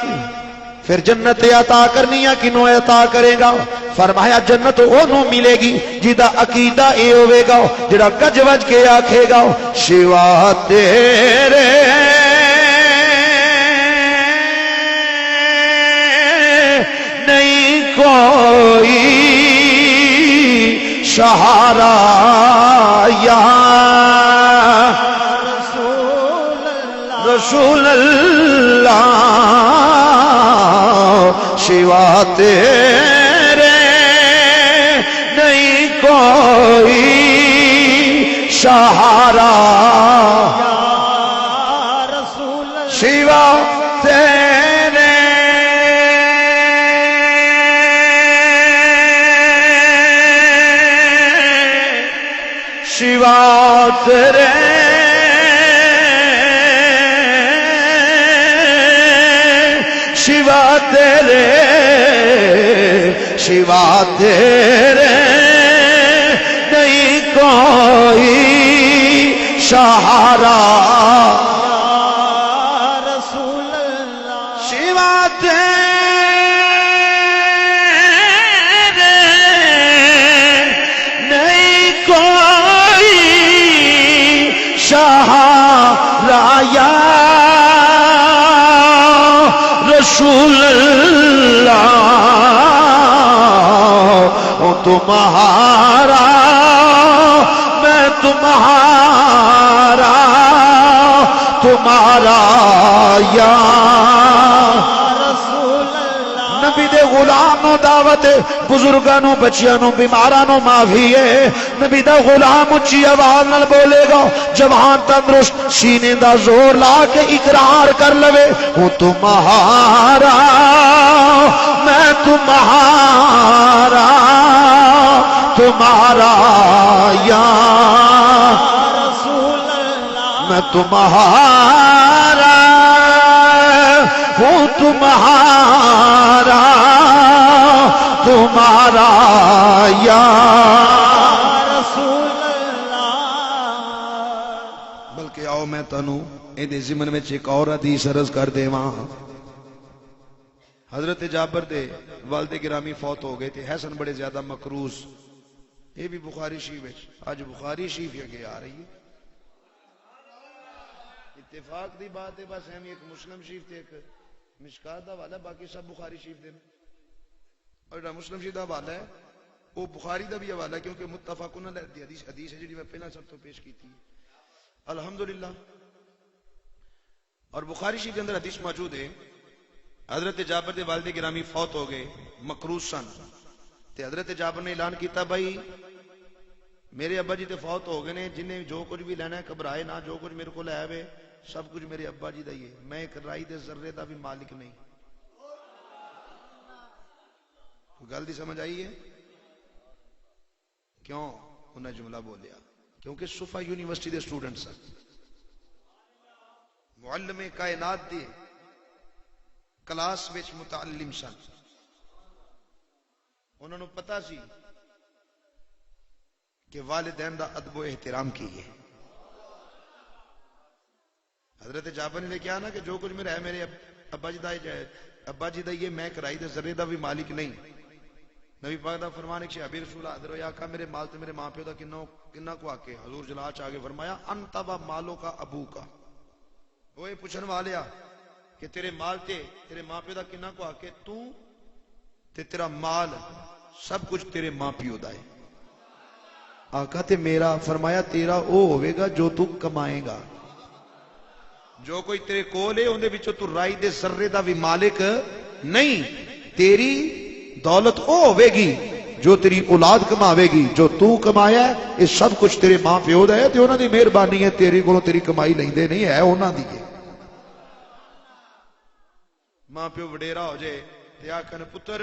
پھر جنت عطا کرنی ہے کنوں عطا کرے گا فرمایا جنت انہوں ملے گی جیدہ عقیدہ اے ہوئے گا جڑا گج وج کے آکھے گا سوا تیرے نہیں کوئی سہارا یا رسول اللہ سوا تیرے نہیں کوئی سہارا سوا تیرے سوا تیرے سوا تیرے سوا تیرے نہیں کوئی سہارا
رسول اللہ
سوا تیرے نہیں کوئی سہارا یا رسول اللہ او تمہارا میں تمہارا تمہارا یا نبی دے غلام نو دعوت بزرگاں نو بچیاں نو بیماراں نو معافی ہے نبی دا غلام اچھی آواز نال بولے گا جوان تندرست سینے دا زور لا کے اقرار کر لوے وہ تمہارا میں تمہارا تمہارا یا
رسول اللہ
میں تمہارا ہوں تمہارا تمہارا یا
رسول اللہ
بلکہ آؤ میں تنو ایدے زمن میں ایک اور حدیث عرض کر دے وہاں حضرت جابر دے والد گرامی فوت ہو گئے تھے حسن بڑے زیادہ مقروض یہ بھی بخاری شریف ہے آج بخاری شریف یہ آگے آ رہی ہے اتفاق دی بات ہے بس ہم ایک مسلم شریف تھے ایک مشکات دا والا باقی سب بخاری شریف دے اور جو مسلم شریف دا والا ہے وہ بخاری دا بھی حوالہ ہے کیونکہ متفقون علیہ حدیث ہے جی میں پہلا سب تو پیش کی تھی الحمدللہ اور بخاری شریف کے اندر حدیث موجود ہے حضرت جابر دے والد گرامی فوت ہو گئے مقروض سن تے حضرت جابر نے اعلان کیتا بھائی میرے ابا جی تے فوت ہو گئے نے جنہیں جو کچھ بھی لینا ہے گھبرائے نہ جو کچھ میرے کو لے آوے سب کچھ میرے ابا جی دا ہی ہے میں ایک رائی دے ذرے دا بھی مالک نہیں گل دی سمجھ آئی ہے کیوں انہیں جملہ بولیا کیونکہ صفا یونیورسٹی دے سٹوڈنٹ سن معلم کائنات دی کلاس وچ متعلم سن انہوں نے پتا سی کہ والدین دا ادب و احترام کی ہے حضرت جابر نے کیا نا کہ جو کچھ میرا ہے میرے ابا جی دا یہ میں کرائی دے ذرے دا بھی مالک نہیں نبی پاک دا فرمان ایک شہابی رسول حاضر ہو یا کہا میرے مال تے میرے ماں پیو دا کننا کو آکے حضور جلال چاہ کے فرمایا انت و مالو کا ابو کا وہ یہ پوچھن والیا کہ تیرے مال تے تیرے ماں پیو دا کننا کو آکے تو تے تیرا مال سب کچھ تیرے ماں پیو دا ہے آقا تے میرا فرمایا تیرا او ہوئے گا جو تو کمائے گا جو کوئی تیرے کول ہے اندے بچوں تو رائی دے ذرے دا بھی مالک نہیں تیری دولت او ہوئے گی جو تیری اولاد کماوے گی جو تو کمایا ہے یہ سب کچھ تیرے ماں پیو دا ہے تے انہاں دی مہربانی ہے تیری کولوں تیری کمائی لیندے نہیں ہے انہاں دی ہے ماں پیو وڈیرا ہو جائے تے آکھن پتر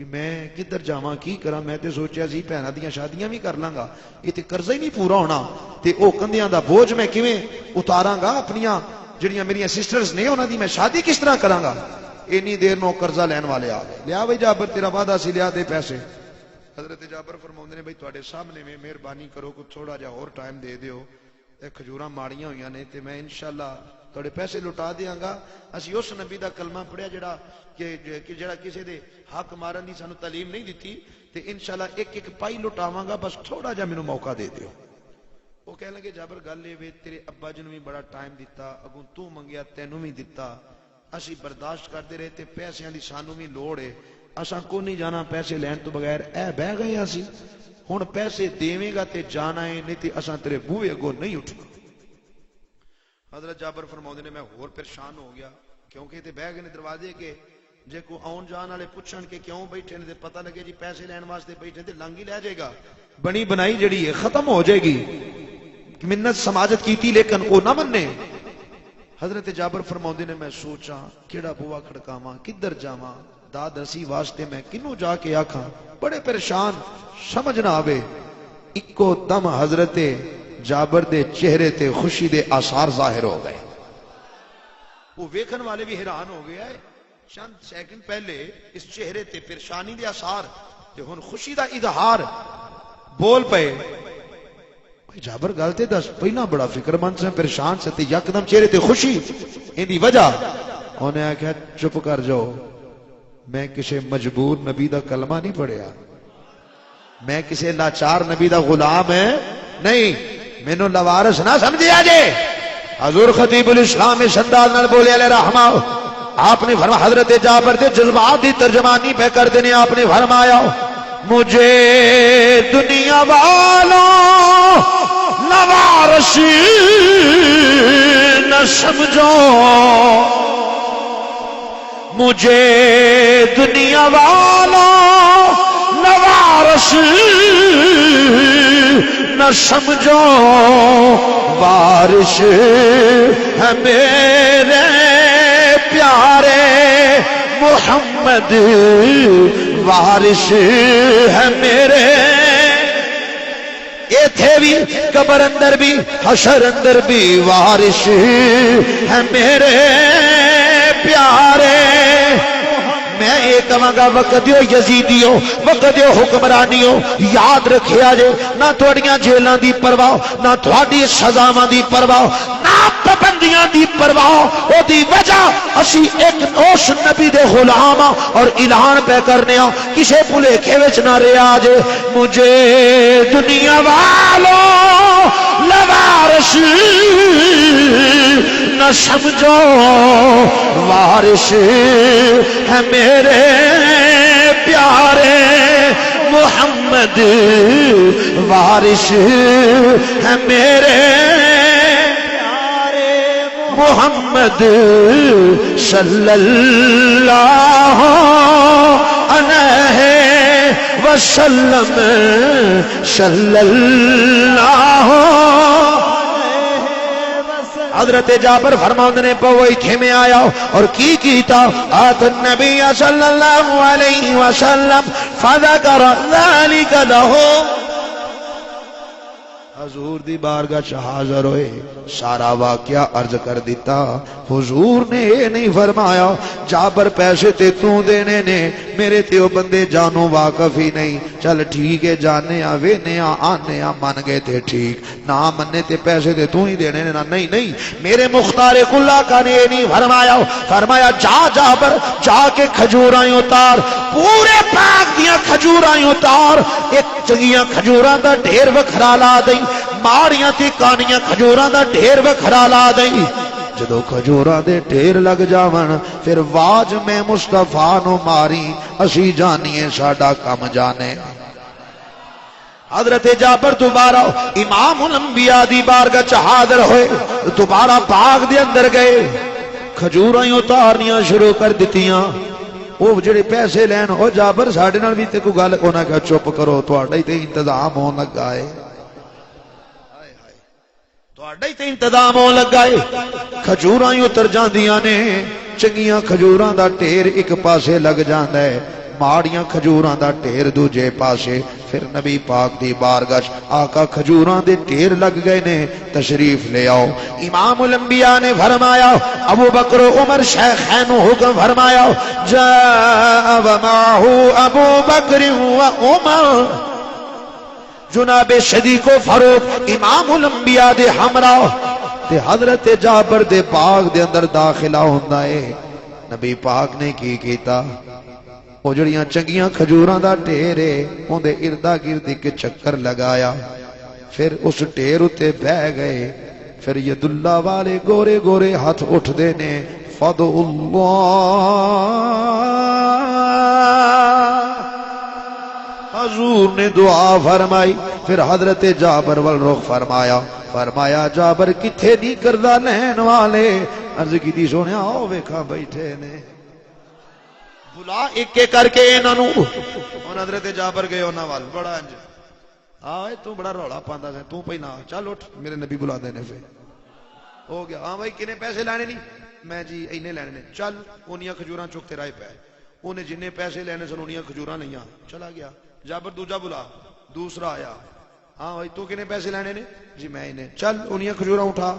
کہ میں کدھر جاواں کی کراں، میں تے سوچیا سی بھیناں دیاں شادیاں بھی کر لاں گا، یہ تے قرضہ ہی نہیں پورا ہونا، تے او کندیاں دا بوجھ میں کیویں اتاراں گا، اپنیاں جڑیاں میریاں سسٹرز نے انہاں دی میں شادی کس طرح کراں گا۔ اینی دیر نو قرضہ لین والے آ گئے، لیا بھائی جابر تیرا وعدہ سی، لیا دے پیسے۔ حضرت جابر فرماؤندے نے بھائی تواڈے سامنے میں مہربانی کرو کو تھوڑا جا اور ٹائم دے دیو، اے کھجوراں ماڑیاں ہوئیاں نے تے میں انشاءاللہ تواڈے پیسے لٹا دیاں گا۔ اسی اس نبی دا کلمہ پڑھیا جڑا کہ جڑا کسی دے حق مارن دی سانو تعلیم نہیں دتی، تے انشاءاللہ ایک ایک پائی لٹاواں گا، بس تھوڑا جا مینوں موقع دے دیو۔ وہ کہنے لگے جابر گل اے وے تیرے ابا جی نوں بھی بڑا ٹائم دتا، اگوں تو منگیا تینوں بھی دتا، اسی برداشت کرتے رہے تے پیسیاں دی سانوں بھی لوڑ ہے، اساں کو نہیں جانا پیسے لین تو بغیر، اے بہ گئے اسی ہن پیسے دیویں گا تے جانا ہے، نہیں تے اساں تیرے بوئے اگوں نہیں اٹھنا۔ حضرت جابر فرماؤندے نے میں ہور پریشان ہو گیا، کیونکہ تے بہ گئے نے دروازے کے، جے کو آن جان والے پوچھن کہ کیوں بیٹھے نے تے پتہ لگے جی پیسے لین واسطے بیٹھے تے لنگ ہی لے جائے گا، بنی بنائی جڑی ہے ختم ہو جائے گی، منت سماجت کیتی لیکن او نہ مننے۔ حضرت جابر فرماؤندے نے میں سوچا کیڑا بوا کھڑکاواں، کدھر جاواں، داد رسی واسطے میں کنوں جا کے آکھاں، بڑے پریشان، سمجھ نہ آوے۔ اکو دم حضرت جابر دے چہرے تے خوشی دے آثار ظاہر ہو گئے، وہ ویکھن والے بھی حیران ہو گیا ہے، چند سیکنڈ پہلے اس چہرے تے پریشانی دے آثار تے ہن خوشی دا اظہار، بول پئے جابر گل تے دس، پہلا بڑا فکر مند سے پریشان سے تے یکدم چہرے تے خوشی، ان دی وجہ انہیں آخیا چپ کر جاؤ، میں کسی مجبور نبی دا کلمہ نہیں پڑھیا، میں کسی لاچار نبی دا غلام ہے نہیں، مینوں لوارس نہ سمجھیا جے۔ حضور خطیب الاسلام اس انداز نال بولے علیہ رحمہ، آپ نے فرمایا حضرت جابر دے جذبات دی ترجمانی پہ کر دینے، آپ نے فرمایا مجھے دنیا والوں لوارس نہ سمجھو، مجھے دنیا والوں لوارس نہ سمجھو، وارث ہے میرے پیارے محمد، وارث ہے میرے، ایتھے بھی قبر اندر بھی حشر اندر بھی وارث ہے میرے پیارے۔ میں ایک کہاں گا وقت دیو یزیدیو، وقت دیو حکمرانیو، یاد رکھیا جے نہ تھوڑیاں جیلاں دی پرواہ، نہ تھوڑی سزاواں دی پرواہ، نہ پابندیاں دی پرواہ، او دی وجہ اسی ایک اس نبی دے غلام اور اعلان پہ کرنے ہاں، کسے بھلیکھے وچ نہ رہیا جے۔ مجھے دنیا والوں لوارث نہ سمجھو، وارث ہے میرے پیارے محمد، وارث ہے میرے پیارے محمد صلی اللہ علیہ وسلم، صلی اللہ۔ حضرت جابر فرماؤندے نے پو ایتھے میں آیا اور کی کیتا، آت النبی صلی اللہ علیہ وسلم فذکر ذالک لہو، حضور دی بارگاہ چ حاضر ہوئے، سارا واقعہ عرض کر دیتا۔ حضور نے یہ نہیں فرمایا جابر پیسے تے تو دینے نے، میرے تے او بندے جانو واقف ہی نہیں، چل ٹھیک ہے جانے آ وینے آ آنے آ، من گئے تے ٹھیک، نہ مننے تے پیسے تے تو ہی دینے نے، نہیں نہیں، میرے مختار کلہ کا نے یہ نہیں فرمایا، فرمایا جا جابر جا کے کھجورائیں اتار، پورے پاک دیاں کھجورائیں اتار، ایک چنگیاں کھجوراں دا ڈھیر وکھرا لا دیں، ماڑیاں تے کانیاں کھجوراں دا ڈھیر وکھرا لا دیں۔ جدو کھجوراں دے ڈھیر لگ جاون پھر واج میں مصطفیٰ نو ماری، اسی جانیے ساڈا کم جانے۔ حضرت جابر دوبارہ امام الانبیاء دی بارگاہ چ حاضر ہوئے، دوبارہ باغ دے اندر گئے، کھجوراں اتارنیاں شروع کر دتیاں۔ وہ جڑے پیسے لین او جابر ساڈے نال بھی تے کوئی گل انہاں کہا چپ کرو، تہاڈا ہی تے انتظام ہون لگا ہے، تہاڈا ہی تے انتظام ہون لگا ہے۔ کھجوراں اتر جاندیاں نے، چنگیاں کھجوراں دا ڈھیر ایک پاسے لگ جاندا ہے، ماڑیاں کھجوراں دا ٹھیر دوجے پاسے پھر نبی پاک دی بارگاہ آقا کھجوراں دے ٹھیر لگ گئے نے تشریف لے آؤ امام الانبیاء نے فرمایا ابو بکر و عمر شیخین حکم فرمایا جاء ومعه ابو بکر و عمر جناب صدیق و فاروق امام الانبیاء دے ہمراہ تے حضرت جابر دے باغ دے اندر داخلہ ہوندا ہے نبی پاک نے کی کیتا وہ جڑیاں چنگیاں کھجوراں دا ٹھیر ہے اون دے اردا گرد ایک چکر لگایا پھر اس ٹھیر اتے بہ گئے پھر ید اللہ والے گورے گورے ہاتھ اٹھ دے نے فدع اللہ حضور نے دعا فرمائی پھر حضرت جابر والرخ فرمایا جابر کتھے نہیں کردہ لین والے عرض کی دی سونے آؤ ویکھا بیٹھے نے بلا ایک کے کر کے انہوں اور حضرت جابر گئے انہوں وال بڑا انج آئے تو بڑا روڑا پاندہ ہے تو پہنا چل اٹھ میرے نبی بلا دینے پہ ہو گیا ہاں بھائی کنے پیسے لینے نہیں میں جی اینے لینے نے چل انہیاں کھجوراں چکتے رائے پہ انہیں جنہیں پیسے لینے سن انہیاں کھجوراں نہیں چلا گیا جابر دوجا بلا دوسرا آیا ہاں بھائی تو کنے پیسے لینے نے جی میں انہیں چل انہیاں کھجوراں اٹھا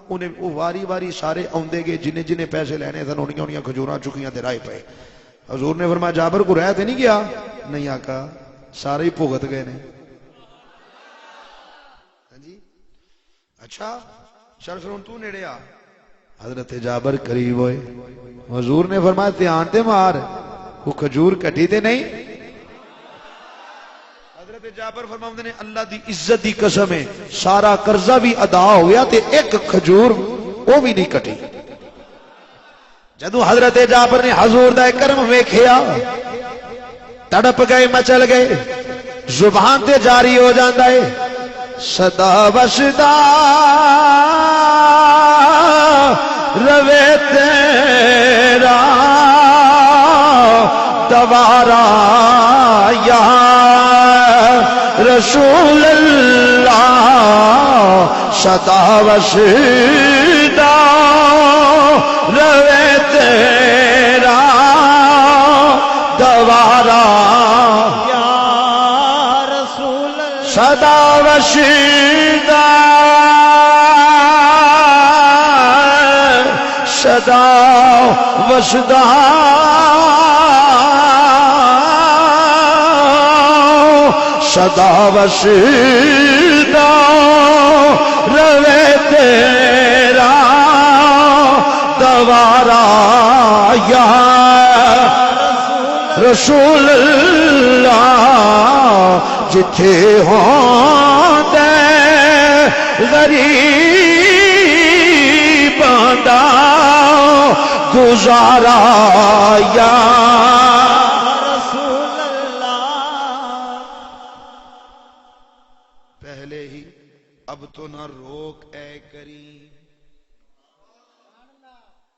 انہیں وہ واری واری سارے آندے گے جنہیں پیسے لینے سن انہیاں کھجوراں چکیاں تے رائے پہ حضور نے فرمایا جابر کو رہتے نہیں گیا نہیں آقا سارے ہی بھگت گئے نے جی اچھا چل پھر تو نیڑے آ حضرت جابر قریب ہوئے حضور نے فرمایا دھیان تے مار وہ کھجور کٹی تے نہیں حضرت جابر فرماتے نے اللہ دی عزت دی قسم ہے سارا قرضہ بھی ادا ہو گیا تے ایک کھجور وہ بھی نہیں کٹی جدو حضرت جابر نے حضور دا کرم ویکھیا تڑپ گئے مچل گئے زبان تے جاری ہو جاندا ہے صدا وصدا روے تیرا دوارا یا رسول اللہ صدا وصدا روے تیرا دوارا
یا رسول اللہ
صدا وصدا صدا وصدا صدا وصدا روے تیرا دوارا یا رسول اللہ جتھے ہوں دے غریب دا گزارا یا
رسول اللہ
پہلے ہی اب تو نہ روک اے کریم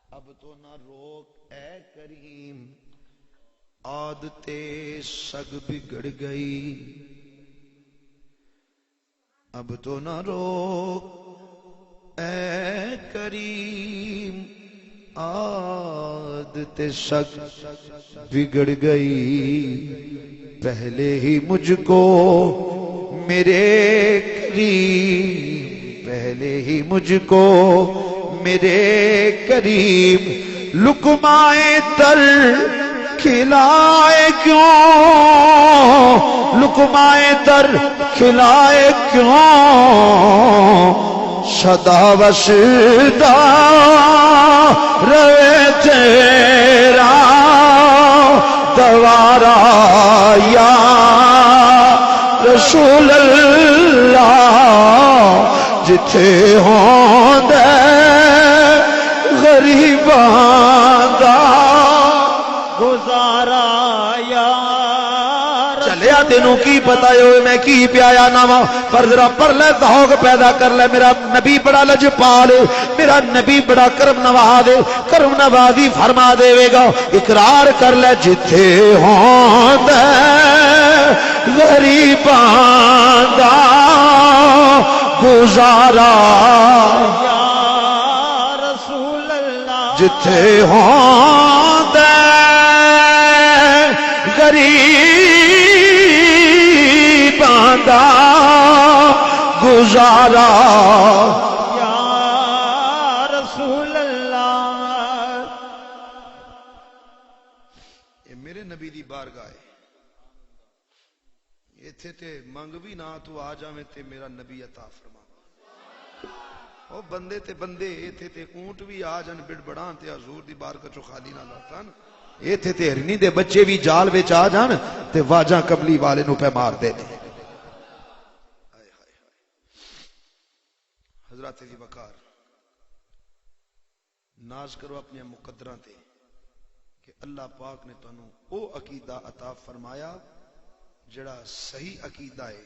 اب تو نہ روک اے کریم عادتیں سگ بگڑ گئی اب تو نہ روک اے کریم عادتیں سگ بگڑ گئی پہلے ہی مجھ کو میرے کریم پہلے ہی مجھ کو میرے کریم لقمائے تر کھلائے کیوں لقمائے تر کھلائے کیوں صدا وصدا روے تیرا دوارا یا رسول اللہ جتھے ہوں دے غریباں دا
گزارا یا
چلیا تینوں کی پتا ہوئے میں کی پیایا ناما پر ذرا پڑھ لے ذوق پیدا کر لے میرا نبی بڑا لجپال میرا نبی بڑا کرم نواز کرم نوازی فرما دے گا اقرار کر لے جتھے ہوں دے غریباں دا گزارا
یا رسول اللہ
جتھے ہوں دے غریباں دا گزارا
یا رسول اللہ
یہ میرے نبی دی بارگاہ ہے ایتھے تے منگ بھی نہ تو آ جاویں تے میرا نبی عطا فرما او بندے تے بندے ایتھے تے اونٹ بھی آ جان بڑبڑاں تے حضور دی بارگاہ چوں خالی نہ لوٹن ایتھے تے ہرنی دے بچے بھی جال وچ آ جان تے واجاں قبلی والے نو پہ مار دے حضرات دی وقار ناز کرو اپنے مقدراں تے کہ اللہ پاک نے تانوں او عقیدہ عطا فرمایا جڑا صحیح عقیدہ ہے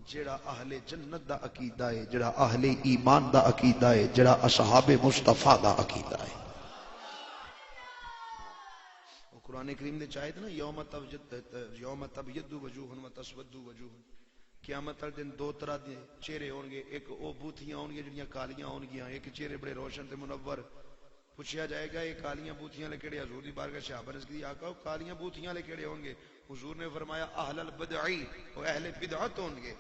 جڑا اہل جنت دا عقیدہ ہے جڑا اہل ایمان دا عقیدہ ہے جڑا اصحاب مصطفیٰ دا عقیدہ ہے قرآن کریم دے چاہے نا یوم تبید وجوہ و تسود وجوہ قیامت والے دن دو طرح دے چہرے ہون گے ایک او بوتھیاں ہون گے جڑیاں کالیاں ہون گیاں ایک چہرے بڑے روشن تے منور پوچھا جائے گا یہ کالیاں بوتھیاں لے کیڑے حضور دی بارگاہ صحابہ نے کی آقا کالیاں بوتھیاں لے کیڑے ہون گے حضور نے فرمایا اہل البدعی او اہل بدعت ہون گے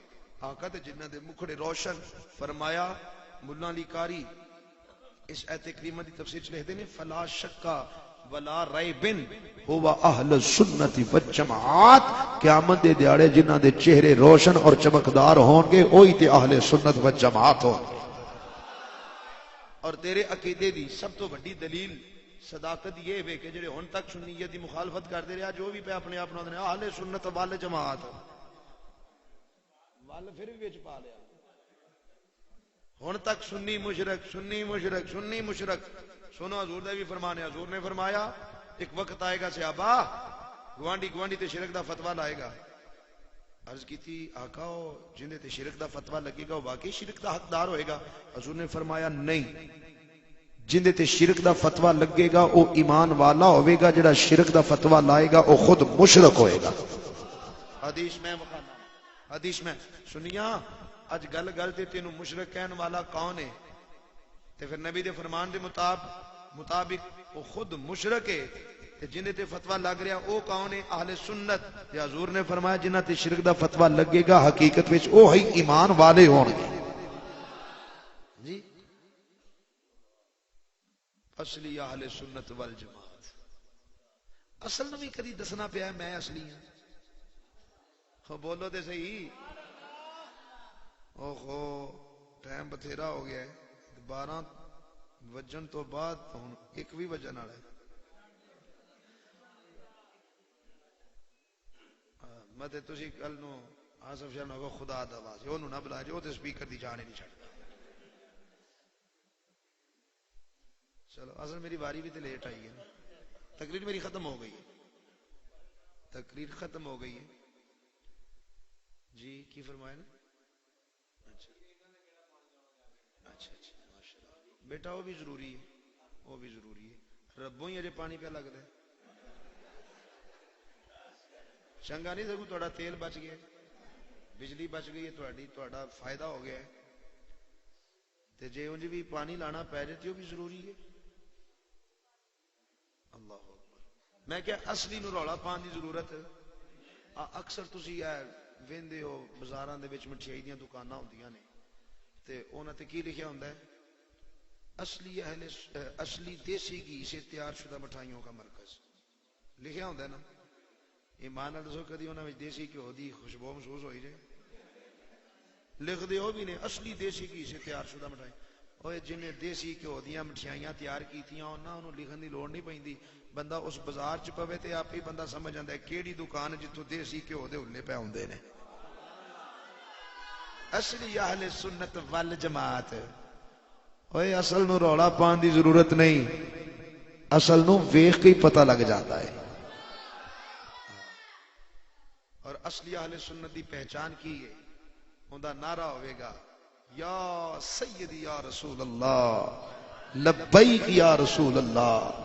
آقا تے جنہاں دے مکھڑے روشن فرمایا مولا علی قاری اس ایت کریمہ دی تفسیر چ لکھدے نے فلا شکا ولا ریبن ہوا اہل سنت والجماعت قیامت دے دیاڑے جنہاں دے چہرے روشن اور چمکدار ہون گے وہی تے اہل سنت والجماعت ہون گے اور تیرے عقیدے دی سب تو بڑی دلیل صداقت یہ ہے کہ جڑے ہن تک سنیت دی مخالفت کردے رہیا جو بھی پہ اپنے آپ نے اہل سنت والجماعت وال پھر بھی وچ پا لیا ہن تک سنی مشرک سنی مشرک سنی مشرک سنو حضور دا بھی فرمانے حضور نے فرمایا ایک وقت آئے گا صحابہ گوانڈی گوانڈی تے شرک دا فتویٰ لائے گا عرض کی تھی آقا جن تے شرک دا فتویٰ لگے گا وہ واقعی شرک دا حقدار ہوئے گا حضور نے فرمایا نہیں جن تے شرک دا فتویٰ لگے گا وہ ایمان والا ہوئے گا جڑا شرک دا فتویٰ لائے گا وہ خود مشرک ہوئے گا حدیث میں وقانا حدیث میں سنیا اج گل گل تے تینوں مشرک کہن والا کون ہے تے پھر نبی دے فرمان دے مطابق وہ خود مشرک ہے تے جن تے فتویٰ لگ رہا او کون ہے اہل سنت تے حضور نے فرمایا جنہ تے شرک دا فتویٰ لگے گا حقیقت وچ او ہی ایمان والے ہون گے جی اصلی اہل سنت والجماعت اصل نو بھی کدی دسنا پیا میں اصلی ہوں بولو تے صحیح اوہو ٹائم بتھیرا ہو گیا ہے 12 وجن تو بعد ہن ایک بھی وجن والا ہے متے تسی کل نو آصف شاہ نو خدا دا واسطے اونوں نہ بلا جو تے سپیکر دی جان ہی نہیں چھڈدا چلو اصل میری باری بھی تے لیٹ آئی ہے تقریر میری ختم ہو گئی ہے تقریر ختم ہو گئی ہے جی کی فرمایا نا اچھا ماشاءاللہ بیٹا وہ بھی ضروری ہے وہ بھی ضروری ہے ربوں ہی اجے پانی پہ لگتا ہے چنگا نہیں سگو تھوڑا تیل بچ گیا بجلی بچ گئی ہے تھوڑا فائدہ ہو گیا ہے تے جے انج بھی پانی لانا پی جائے تو وہ بھی ضروری ہے اللہ اکبر میں کیا اصلی نو رولا پان دی ضرورت اکثر تسی ویندے ہو بازاراں دے وچ مٹھائی دیاں دکاناں ہوندیاں نے تے انہاں تے کی لکھیا ہوندا ہے اصلی دیسی گھی سے تیار شدہ مٹھائیوں کا مرکز لکھیا ہوندا ہے نا ایمان نال دسو کدی انہاں وچ دیسی گھی دی خوشبو محسوس ہوئی جائے لکھ دے ہو بھی نے اصلی دیسی گھی سے تیار شدہ مٹھائی اوے جنہیں دیسی گھی دیاں مٹھائیاں تیار کیتیاں انہاں لکھن دی لوڑ نہیں پیندی بندہ اس بازار چ پوے تے آپ ہی بندہ سمجھ جاندا ہے کیڑی دکان جتھوں دیسی گھی دے ہلے پے ہوندے نے اصلی اہل سنت والجماعت اوے اصل نو رولا پان دی ضرورت نہیں اصل نو ویکھ کے ہی پتہ لگ جاتا ہے اور اصلی اہل سنت دی پہچان کی ہے اوندا نعرہ ہوئے گا یا سیدی یا رسول اللہ لبیک یا رسول اللہ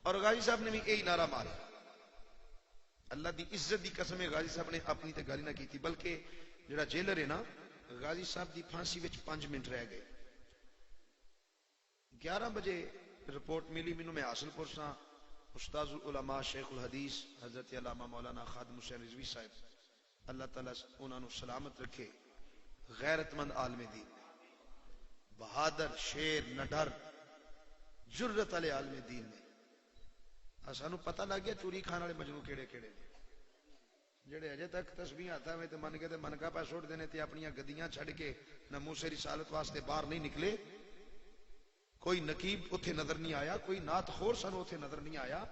اور غازی صاحب نے بھی یہی نعرہ مارا اللہ دی عزت دی قسم غازی صاحب نے اپنی تے گالی نہ کی تھی بلکہ جڑا جیلر ہے نا غازی صاحب دی پھانسی وچ 5 منٹ رہ گئے 11 بجے رپورٹ ملی مینوں میں حاصل پرساں استاد العلماء شیخ الحدیث حضرت علامہ مولانا خادم حسین رضوی صاحب اللہ تعالیٰ انہوں نے سلامت رکھے، غیرت مند عالم دین، بہادر، شیر، نڈر، جرت والے عالم دین نے سانو پتہ لگ گیا چوری کھان والے مجنو کیڑے کیڑے نے، جڑے اجے تک تسبیح ہاتھاں وچ من کے تے منکا پہ سٹ دینے تے اپنی گدیاں چھڈ کے ناموس رسالت واسطے باہر نہیں نکلے. کوئی نقیب اتھے نظر نہیں آیا، کوئی نعت خور سانو اتھے نظر نہیں آیا.